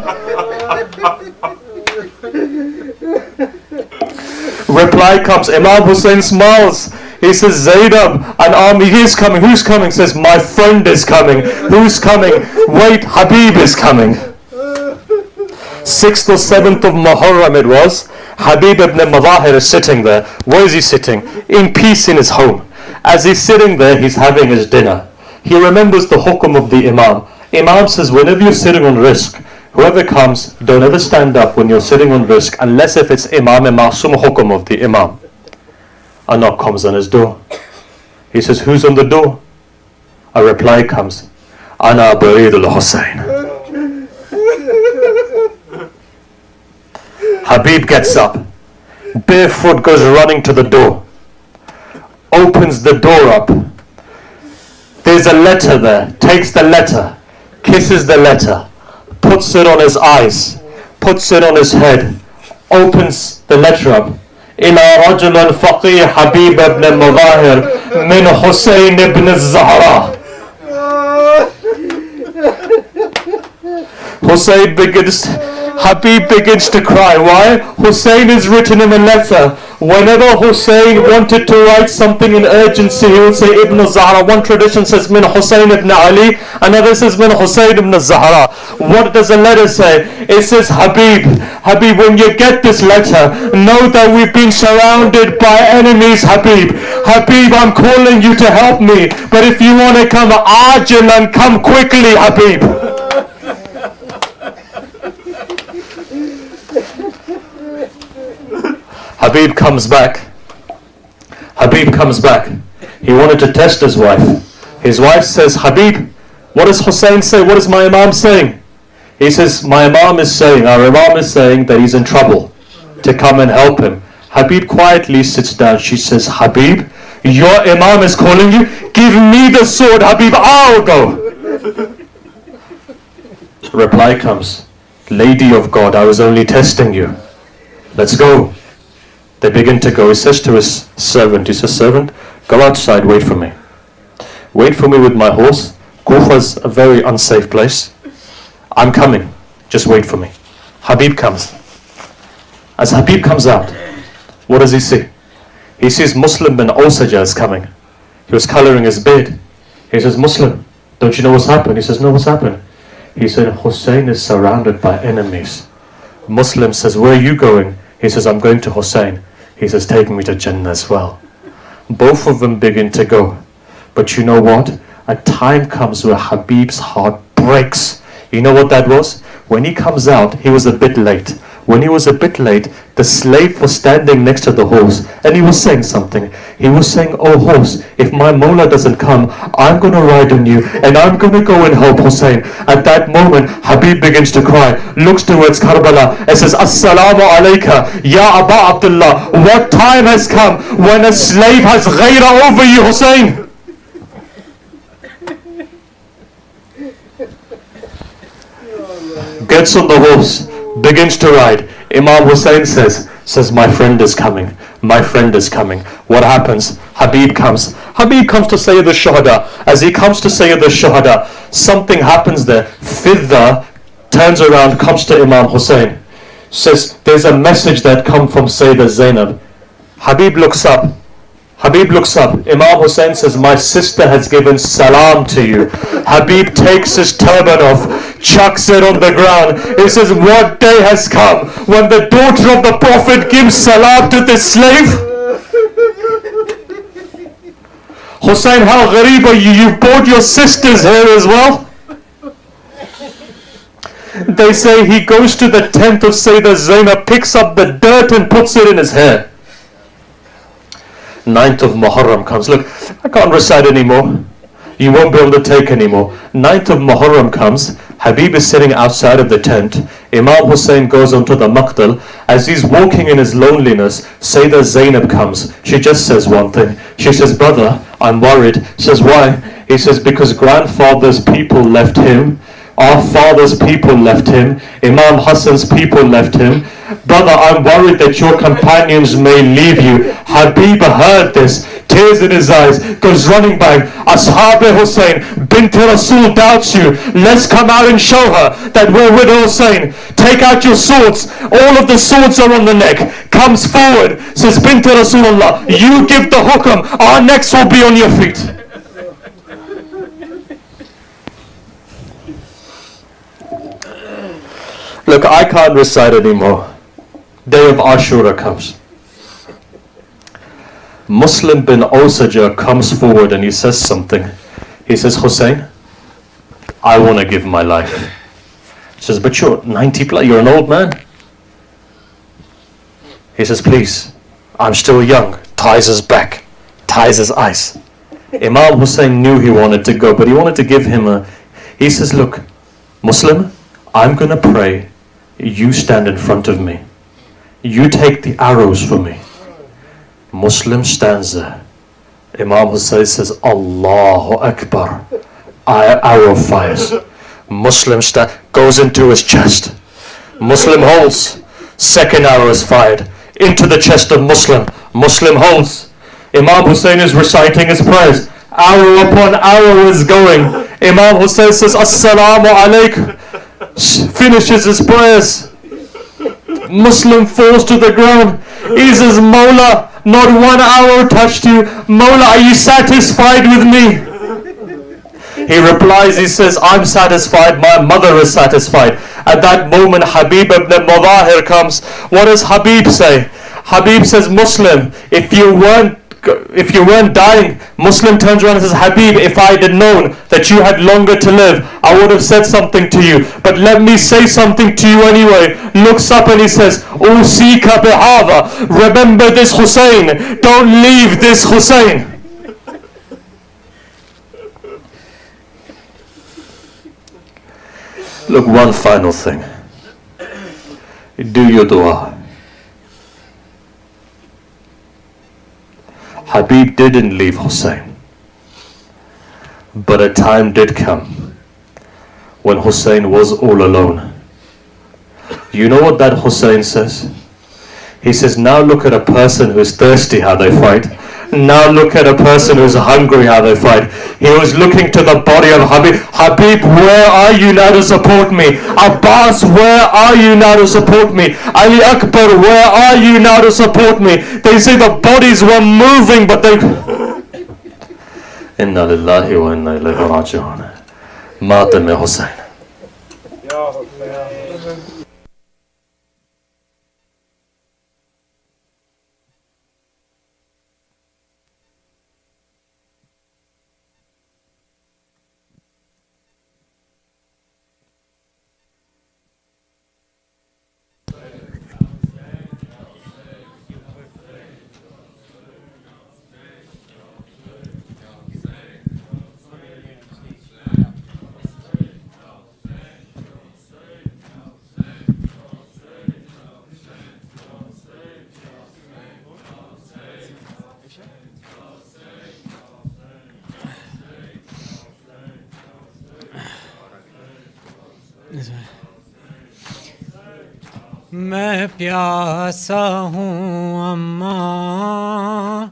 Reply comes, Imam Hussein smiles. He says, Zainab, an army is coming. Who's coming? Says, my friend is coming. Who's coming? Wait, Habib is coming. 6th or 7th of Muharram it was. Habib ibn Mawahir is sitting there. Where is he sitting? In peace in his home. As he's sitting there, he's having his dinner. He remembers the hukum of the Imam. Imam says, whenever you're sitting on risk, whoever comes, don't ever stand up when you're sitting on risk, unless if it's Imam and Ma'asum hukum of the Imam. A knock comes on his door. He says, who's on the door? A reply comes, Ana Barid al-Hussein. Habib gets up, barefoot, goes running to the door, opens the door up. There's a letter there, takes the letter, kisses the letter, puts it on his eyes, puts it on his head, opens the letter up. إلى رجل فقيه حبيب ابن مظاهر من حسين ابن الزهراء. Habib begins to cry. Why? Hussein is written in a letter. Whenever Hussein wanted to write something in urgency, he would say Ibn Zahra. One tradition says Min Hussein ibn Ali, another says Min Hussein ibn Zahra. What does the letter say? It says, Habib, when you get this letter, know that we've been surrounded by enemies, Habib. Habib, I'm calling you to help me. But if you want to come ajilan, come quickly, Habib. Habib comes back. He wanted to test his wife. His wife says, Habib, what does Hussein say? What is my Imam saying? He says, our Imam is saying that he's in trouble, to come and help him. Habib quietly sits down. She says, Habib, your Imam is calling you. Give me the sword, Habib, I'll go. Reply comes, Lady of God, I was only testing you. Let's go. They begin to go. He says to his servant, servant, go outside, wait for me. Wait for me with my horse. Kufa's a very unsafe place. I'm coming. Just wait for me. Habib comes. As Habib comes out, what does he see? He sees Muslim bin Osaja is coming. He was coloring his beard. He says, Muslim, don't you know what's happened? He says, no, what's happened? He said, Hussein is surrounded by enemies. Muslim says, where are you going? He says, I'm going to Hussein. He says, take me to Jannah as well. Both of them begin to go. But you know what? A time comes where Habib's heart breaks. You know what that was? When he comes out, he was a bit late. When he was a bit late, the slave was standing next to the horse and he was saying something. He was saying, oh horse, if my Mawla doesn't come, I'm going to ride on you and I'm going to go and help Hussein. At that moment, Habib begins to cry, looks towards Karbala and says, Assalamu alayka, Ya Aba Abdullah. What time has come when a slave has ghaira over you, Hussein? Gets on the horse, begins to ride. Imam Hussein says, my friend is coming. My friend is coming. What happens? Habib comes. Habib comes to Sayyid al-Shuhada. As he comes to Sayyid al-Shuhada, something happens there. Fidda turns around, comes to Imam Hussein. Says, there's a message that come from Sayyidah Zainab. Habib looks up. Imam Hussein says, my sister has given salam to you. Habib takes his turban off, chucks it on the ground. He says, what day has come when the daughter of the Prophet gives salam to this slave? Hussein, how ghareeb are you? You brought your sisters here as well? They say he goes to the tent of Sayyidah Zainab, picks up the dirt and puts it in his hair. 9th of Muharram comes. Look, I can't recite anymore. You won't be able to take anymore. 9th of Muharram comes. Habib is sitting outside of the tent. Imam Hussein goes onto the maqtal. As he's walking in his loneliness, Sayyidah Zainab comes. She just says one thing. She says, brother, I'm worried. She says, why? He says, because grandfather's people left him. Our father's people left him. Imam Hassan's people left him. Brother, I'm worried that your companions may leave you. Habib heard this, tears in his eyes, goes running back. Ashab Hussein, Bint Rasul doubts you. Let's come out and show her that we're with Hussein. Take out your swords. All of the swords are on the neck. Comes forward, says Bint Rasulullah, you give the hukam, our necks will be on your feet. Look, I can't recite anymore. Day of Ashura comes. Muslim bin Osaja comes forward and he says something. He says, Hussein, I want to give my life. He says, but you're 90 plus, you're an old man. He says, please, I'm still young. Ties his back, ties his eyes. Imam Hussein knew he wanted to go, but he wanted to give him he says, look, Muslim, I'm going to pray. You stand in front of me. You take the arrows for me. Muslim stands there. Imam Hussein says, Allahu Akbar. Arrow fires. Muslim goes into his chest. Muslim holds. Second arrow is fired into the chest of Muslim. Muslim holds. Imam Hussein is reciting his prayers. Arrow upon arrow is going. Imam Hussein says, Assalamu alaikum. Finishes his prayers. Muslim falls to the ground. He says, Mawla, not one arrow touched you. Mawla, are you satisfied with me? He replies, he says, I'm satisfied, my mother is satisfied. At that moment, Habib ibn Mudahir comes. What does Habib say? Habib says, Muslim, if you weren't dying, Muslim turns around and says, Habib, if I had known that you had longer to live, I would have said something to you. But let me say something to you anyway. Looks up and he says, Usika bihadha. Remember this Hussein. Don't leave this Hussein. Look, one final thing. Do your dua. Habib didn't leave Hussein, but a time did come when Hussein was all alone. You know what that Hussein says? He says, now look at a person who's thirsty, how they fight. Now look at a person who's hungry, how they fight. He was looking to the body of Habib. Habib, where are you now to support me? Abbas, where are you now to support me? Ali Akbar, where are you now to support me? They say the bodies were moving, but they... Inna lillahi wa inna ilayhi raji'un. Matam Hussein. میں پیاسا ہوں اماں،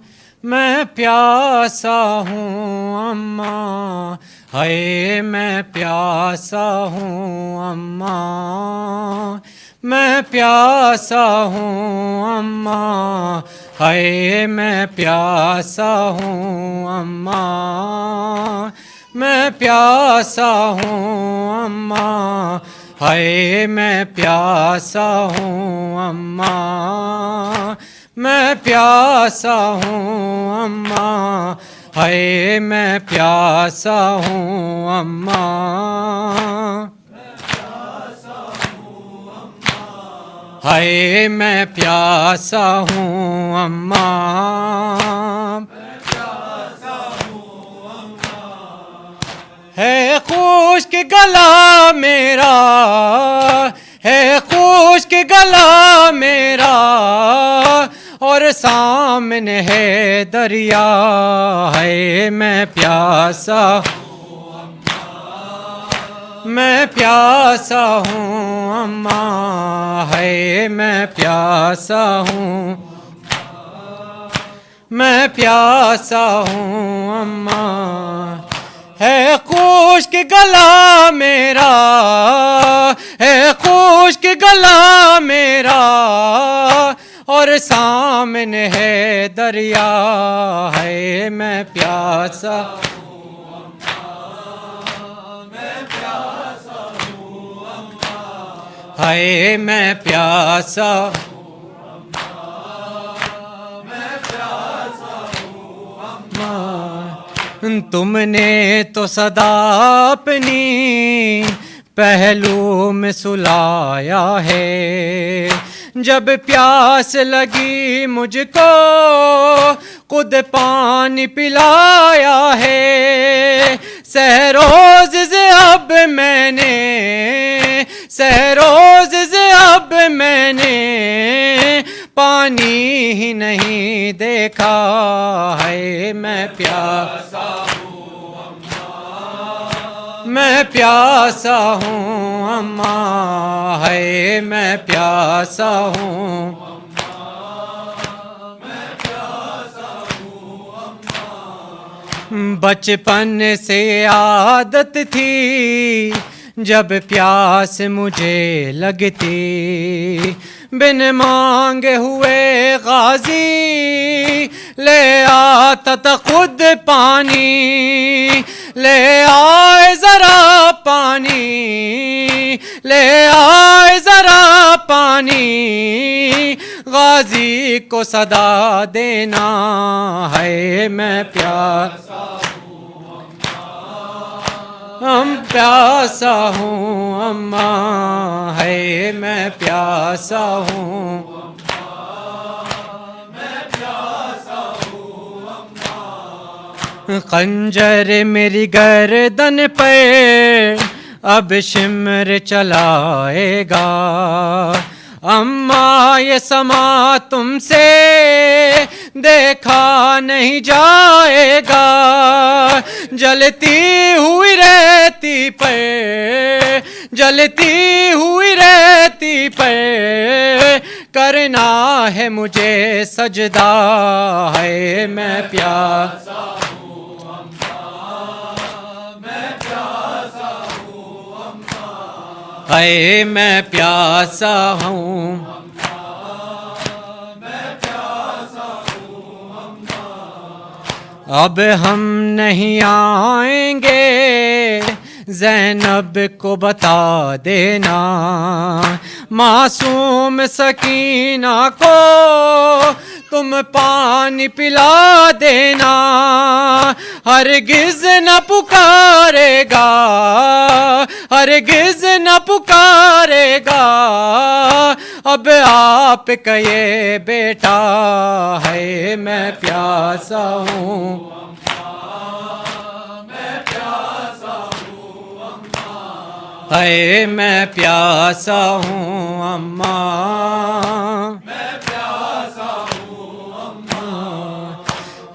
میں پیاسا ہوں اماں، ہائے میں پیاسا ہوں اماں، میں پیاسا ہوں اماں، ہائے میں پیاسا ہوں اماں، میں پیاسا ہوں اماں، ہائے میں پیاسا ہوں اماں، میں پیاسا ہوں اماں، ہائے میں پیاسا ہوں اماں، ہائے میں پیاسا ہوں اماں، ہے خشک گلا میرا، ہے خشک گلا میرا، اور سامنے ہے دریا، ہے میں پیاسا، میں پیاسا ہوں اماں، ہے میں پیاسا ہوں، میں پیاسا ہوں اماں، ہے خشک گلا میرا، ہے خشک گلا میرا، اور سامنے ہے دریا، ہے میں پیاسا، ہے میں پیاسا، تم نے تو صدا اپنی پہلو میں سلایا ہے، جب پیاس لگی مجھ کو خود پانی پلایا ہے، سہروز سے اب میں نے، سہروز سے اب میں نے پانی ہی نہیں دیکھا، ہے میں پیاسا ہوں اماں، میں پیاسا ہوں اماں، ہے میں پیاسا ہوں، میں پیاسا ہوں اماں، بچپن سے عادت تھی جب پیاس مجھے لگتی، بن مانگے ہوئے غازی لے آتا تھا خود پانی، لے آئے ذرا پانی، لے آئے ذرا پانی، غازی کو صدا دینا، ہے میں پیاسا ہم پیاسا ہوں اماں، ہے میں پیاسا ہوں، میں پیاسا ہوں اماں، خنجر میری گردن پہ اب شمر چلائے گا اماں یہ سما تم سے دیکھا نہیں جائے گا جلتی ہوئی رہتی پہ جلتی ہوئی رہتی پہ کرنا ہے مجھے سجدہ ہے میں پیاسا ہے میں پیاسا ہوں اب ہم نہیں آئیں گے زینب کو بتا دینا معصوم سکینہ کو تم پانی پلا دینا ہرگز نہ پکارے گا ہرگز نہ پکارے گا اب آپ کا یہ بیٹا ہے میں پیاسا ہوں ہے میں پیاسا ہوں اماں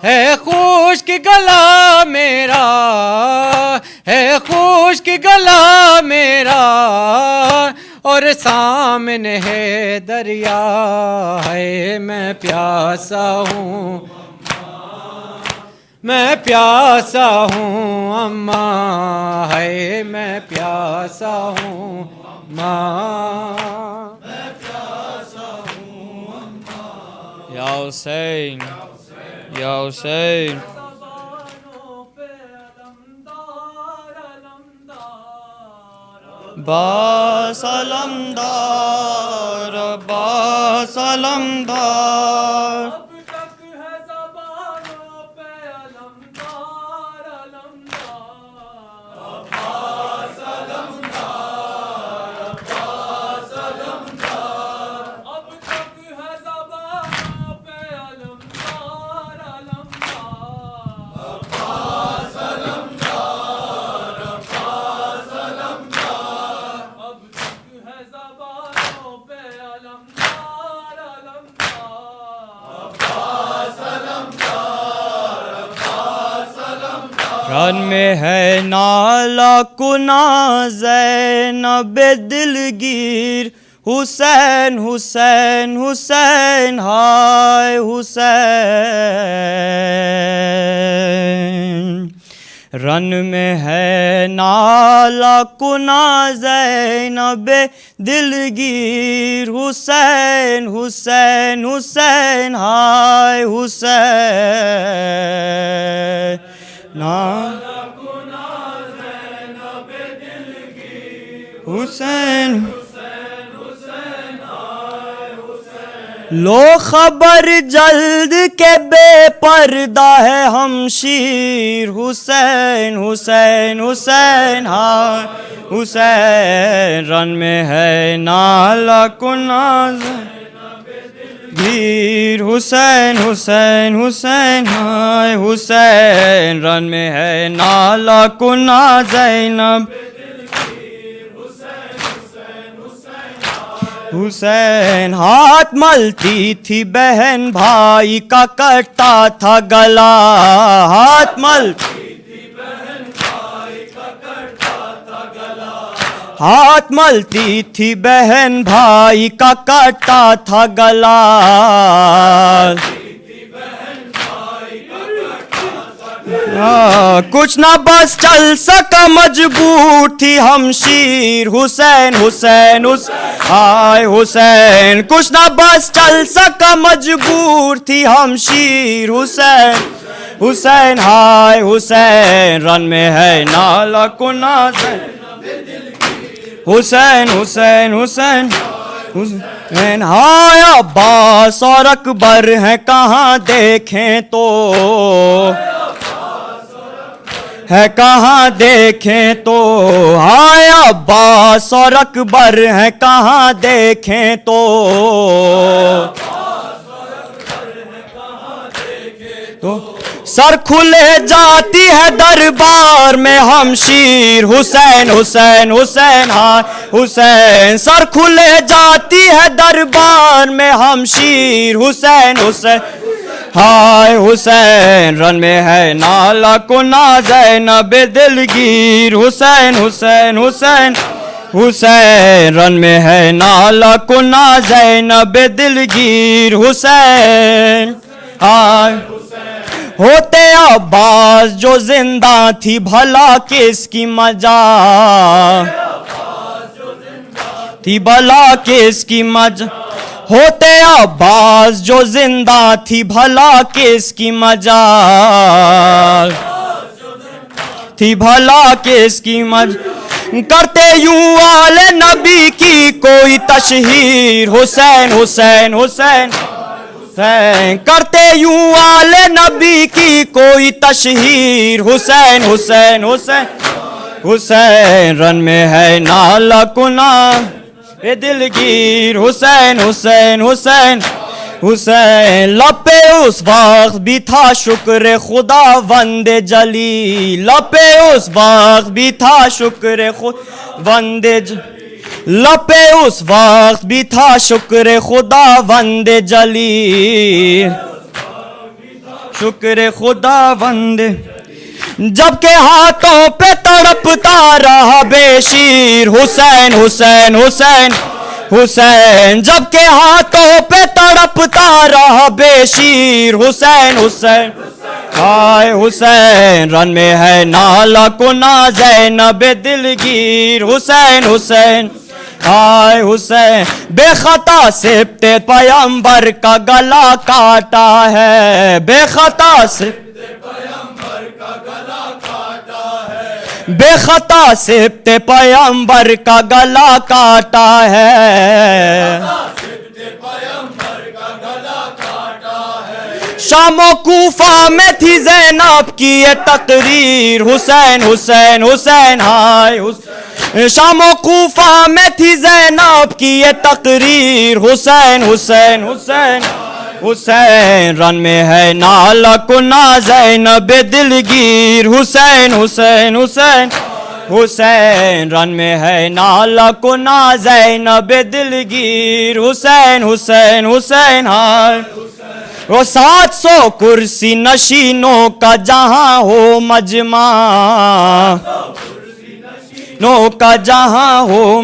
ہے خشک گلا میرا ہے خشک گلا میرا اور سامنے ہے دریا ہے میں پیاسا ہوں میں پیاسا ہوں اماں ہے میں پیاسا ہوں ماں یا حسین یا حسین باس علمدار باس علمدار رن میں ہے نالا کنا زینب دلگیر حسین حسین حسین ہائے حسین رن میں ہے نالا کنا زینب دلگیر حسین حسین حسین ہائے حسین حسین لو خبر جلد کے بے پردہ ہے ہمشیر حسین حسین حسین ہائے حسین رن میں ہے نالا کناز گیر حسین حسین حسین ہائے حسین رن میں ہے نالا کنا زینب حسین ہاتھ ملتی تھی بہن بھائی کا کٹتا تھا گلا ہاتھ ملتی تھی بہن بھائی کا کٹتا تھا گلا ہاتھ ملتی تھی بہن بھائی کا کٹتا تھا گلا کچھ نہ بس چل سکا مجبور تھی ہمشیر حسین حسین ہائے حسین کچھ نہ بس چل سکا مجبور تھی ہمشیر حسین حسین ہائے حسین رن میں ہے نالا کنا حسین حسین حسین حسین ہائے عباس اور اکبر ہیں کہاں دیکھیں تو ہے کہاں دیکھیں تو ہائے عباس اور اکبر ہیں کہاں دیکھیں تو سر کھلے جاتی ہے دربار میں ہمشیر حسین حسین حسین ہاں حسین سر کھلے جاتی ہے دربار میں ہمشیر حسین حسین ہائے حسین رن میں ہے نالا کنا زینب دلگیر حسین حسین حسین حسین رن میں ہے نالا کنا زینب دلگیر حسین ہائے ہوتے عباس جو زندہ تھی بھلا کس کی مجال تھی بھلا کس کی مجال ہوتے عباس جو زندہ تھی بھلا کس کی مجال تھی بھلا کس کی مجال کرتے یوں آل نبی کی کوئی تشہیر حسین حسین حسین حسین کرتے یوں آل نبی کی کوئی تشہیر حسین حسین حسین حسین رن میں ہے نالا کنا اے دلگیر حسین حسین حسین حسین لپے اس وقت بھی تھا شکر خدا وند جلی لپے اس وقت بھی تھا شکر خدا وند لپے اس وقت بھی تھا شکر خدا وند جلی شکر خدا وند جبکہ ہاتھوں پہ تڑپتا رہا بے شیر حسین حسین حسین حسین جبکہ ہاتھوں پہ تڑپتا رہا بے شیر حسین حسین ہائے حسین رن میں ہے نالا کنا زینب دلگیر حسین حسین ہائے حسین بے خطا سبت پیمبر کا گلا کاٹا ہے بے خطا سبت پیمبر کا گلا کاٹا ہے بے خطا سبت پیمبر کا گلا کاٹا ہے شام و کوفہ میں تھی زینب کی یہ تقریر حسین حسین حسین ہائے حسین شام و کوفہ میں تھی زینب کی یہ تقریر حسین حسین حسین حسین رن میں ہے نالا کنا زینب دلگیر حسین حسین حسین حسین رن میں ہے نالا کنا زینب دلگیر حسین حسین حسین ہائے وہ 700 کرسی نشینوں کا جہاں ہو مجمع نو کا جہاں ہو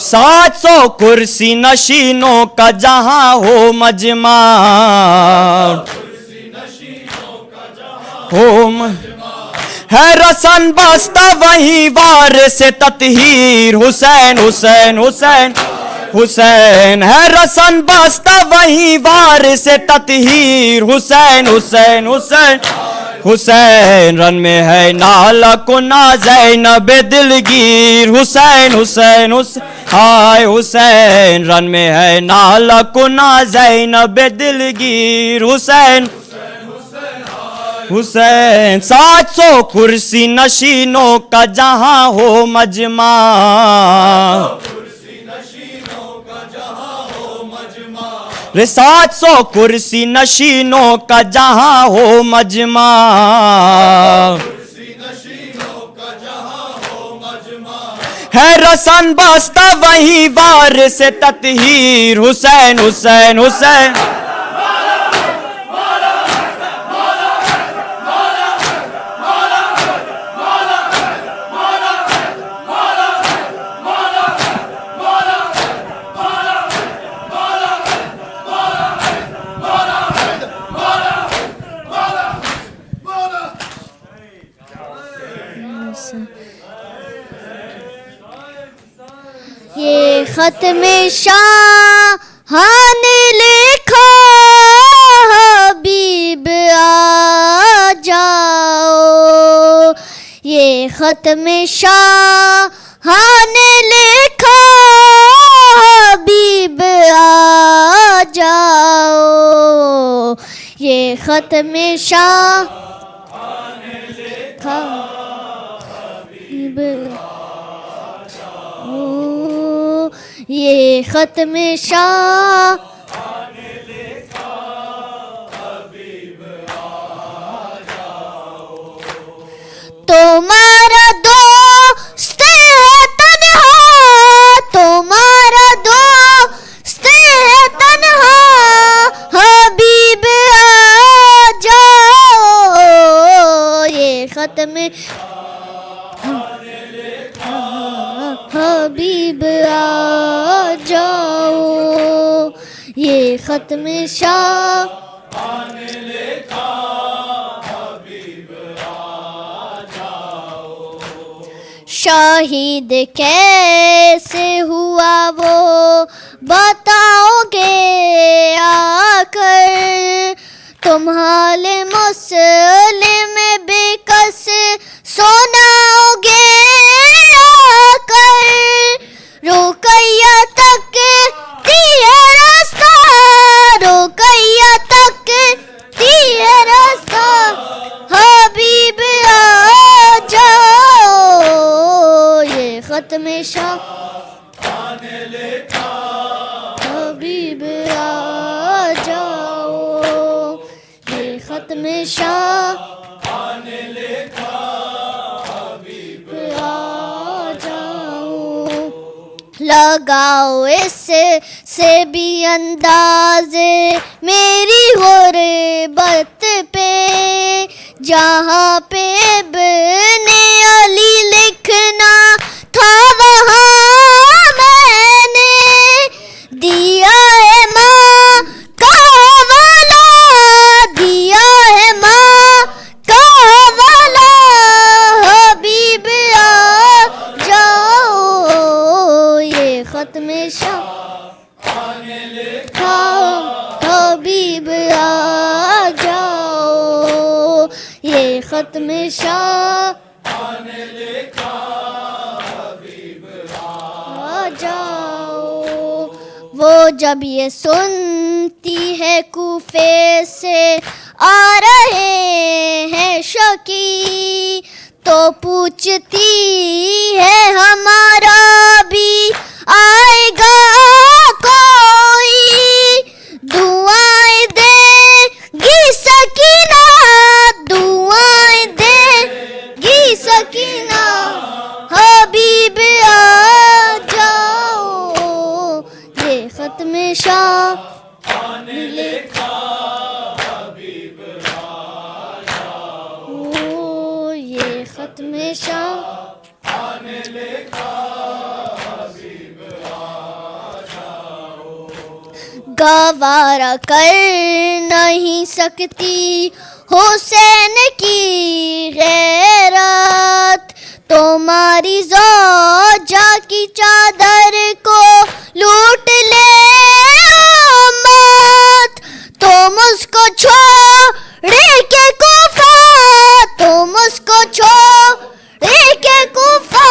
700 کرسی نشینوں کا جہاں ہو مجمع ہے رسن بستہ وہیں وارث تطہیر حسین حسین حسین حسین ہے رسن بستہ وہیں وارث تطہیر حسین حسین حسین حسین رن میں ہے نالا کنا زینب دلگیر حسین حسین حسین ہائے حسین رن میں ہے نالا کنا زینب دلگیر حسین حسین 700 کرسی نشینوں کا جہاں ہو مجمع 700 کرسی نشینوں کا جہاں ہو مجمع ہے رسن بستہ وہیں وارث تطہیر حسین حسین حسین یہ ختم شاہ نے لکھا حبیب آ جاؤ یہ ختم شاہ نے لکھا حبیب آ جاؤ یہ ختم شاہ حبیب یہ ختم شاہ تمہارا دوست ہے تنہا، تمہارا دوست ہے تنہا، حبیب آ جاؤ یہ ختم حبیب آ جاؤ یہ ختم شاہ شاہد کیسے ہوا وہ بتاؤ گے آ کر، تم حال مسلم بے کس سناؤ گے آ کر، رقیہ تک ہے راستہ، رقیہ تک ہے راستہ، حبیب آ جاؤ یہ ختم شاہ حبیب آ جاؤ یہ ختم شاہ آ جاؤ، لگاؤ اس سے بھی انداز میری غربت پہ، جہاں پہ ابن علی لکھنا تھا وہاں میں نے دیا ہے ماں کا حوالہ، دیا ہے ماں کا حوالہ، حبیب آ جاؤ یہ ختم شاہ حبیب آ جاؤ یہ ختم شاہ آ جاؤ، وہ جب یہ سنتی ہے کوفے سے آ رہے ہیں شکی، تو پوچھتی ہے ہمارا بھی آئے گا کوئی، دعائیں دے گی سکینہ، دعائیں دے گی سکینہ، حبیب آ جاؤ یہ ختم شاہ یہ ختم شاہ گوارا کر نہیں سکتی حسین کی غیرت، تمہاری زوجہ کی چادر کو لوٹ لے امت، تم اس کو چھوڑے کے کوفہ، تم اس کو چھوڑے کے کوفہ،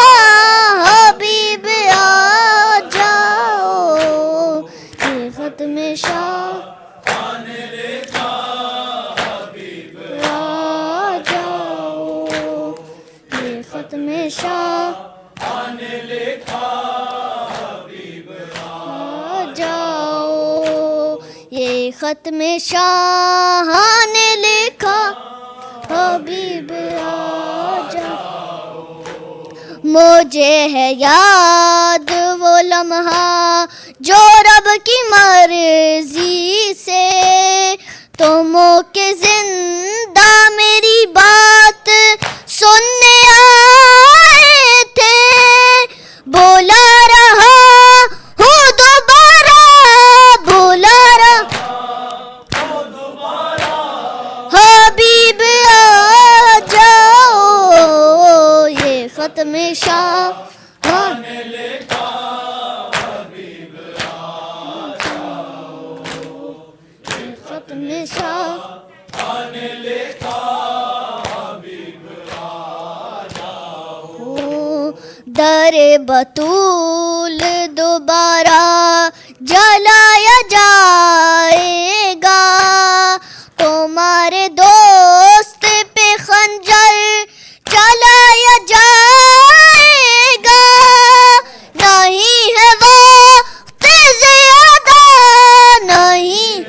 حبیب آ جاؤ یہ ختم شاہ آ جاؤ یہ ختم شاہ آ جاؤ یہ ختم شاہ نے لکھا حبیب آ جاؤ، مجھے ہے یاد وہ لمحہ جو رب کی مرضی سے تم کے زندہ میری بات سننے آئے تھے، بولا رہا ہوں دوبارہ، بولا رہا حبیب آ جاؤ یہ ختم شاہ ختم شاہ در بطول دوبارہ جلایا جائے گا، تمہارے دوست پہ خنجر چلایا جائے گا، نہیں ہے وقت زیادہ، نہیں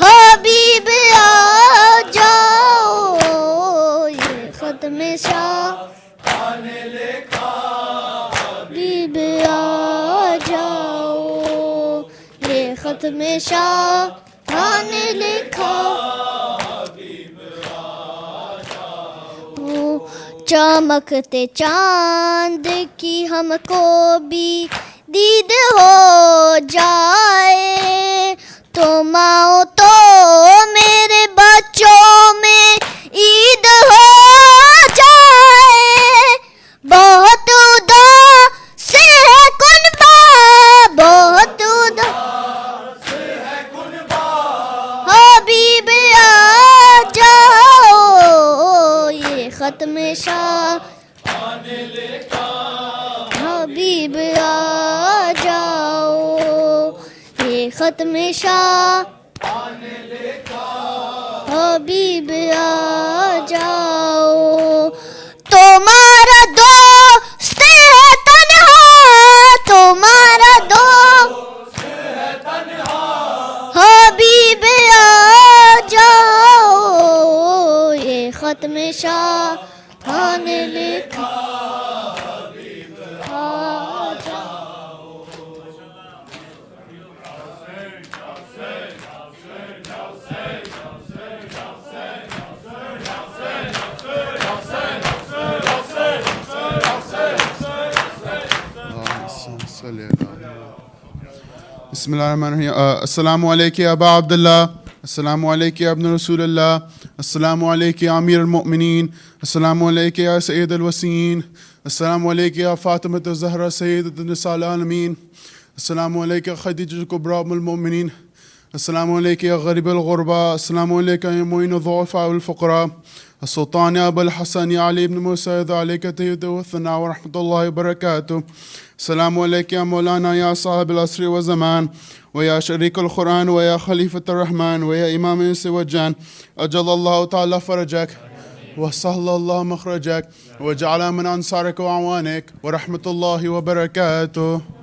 حبیب آ جاؤ خط میں شاہ نے لکھا چمکتے چاند کی ہم کو بھی دید ہو جائے تو ماؤ تو میرے بچوں میں عید ہو جائے بہت اداس ہے کنبہ بہت اداس ہے کنبہ حبیب آ جاؤ یہ ختم شاہ حبیب آ جاؤ یہ ختم شاہ حبیب آ جاؤ تمہارا دوست ہے تنہا تمہارا دوست ہے تنہا حبیب آ جاؤ یہ ختم شاہ نے لکھا آ جاؤ بسم اللہ الرحمن الرحیم. السلام علیکم یا ابا عبداللہ, السلام علیکم یا ابن رسول اللہ, السلام علیکم یا امیر المؤمنین, السلام علیکم یا سید الوسین, السلام علیکم یا فاطمۃ الزہرا سیدۃ النساء العالمین, السلام علیکم خدیجہ الکبریٰ ام المؤمنین, السلام علیکم یا غریب الغرباء, السلام علیکم یا معین الضعفاء والفقراء, السلطان ابو الحسن علی بن مسعود علیک التحیۃ والثناء ورحمۃ اللہ وبرکاتہ. السلام علیکم یا مولانا یا صاحب العصر والزمان ویا شریک القرآن ویا خلیفۃ الرحمن ویا امام انس والجان, اجل اللہ تعالی فرجک وسهل اللہ مخرجک وجعل من انصارک وعوانک ورحمۃ اللہ وبرکاتہ.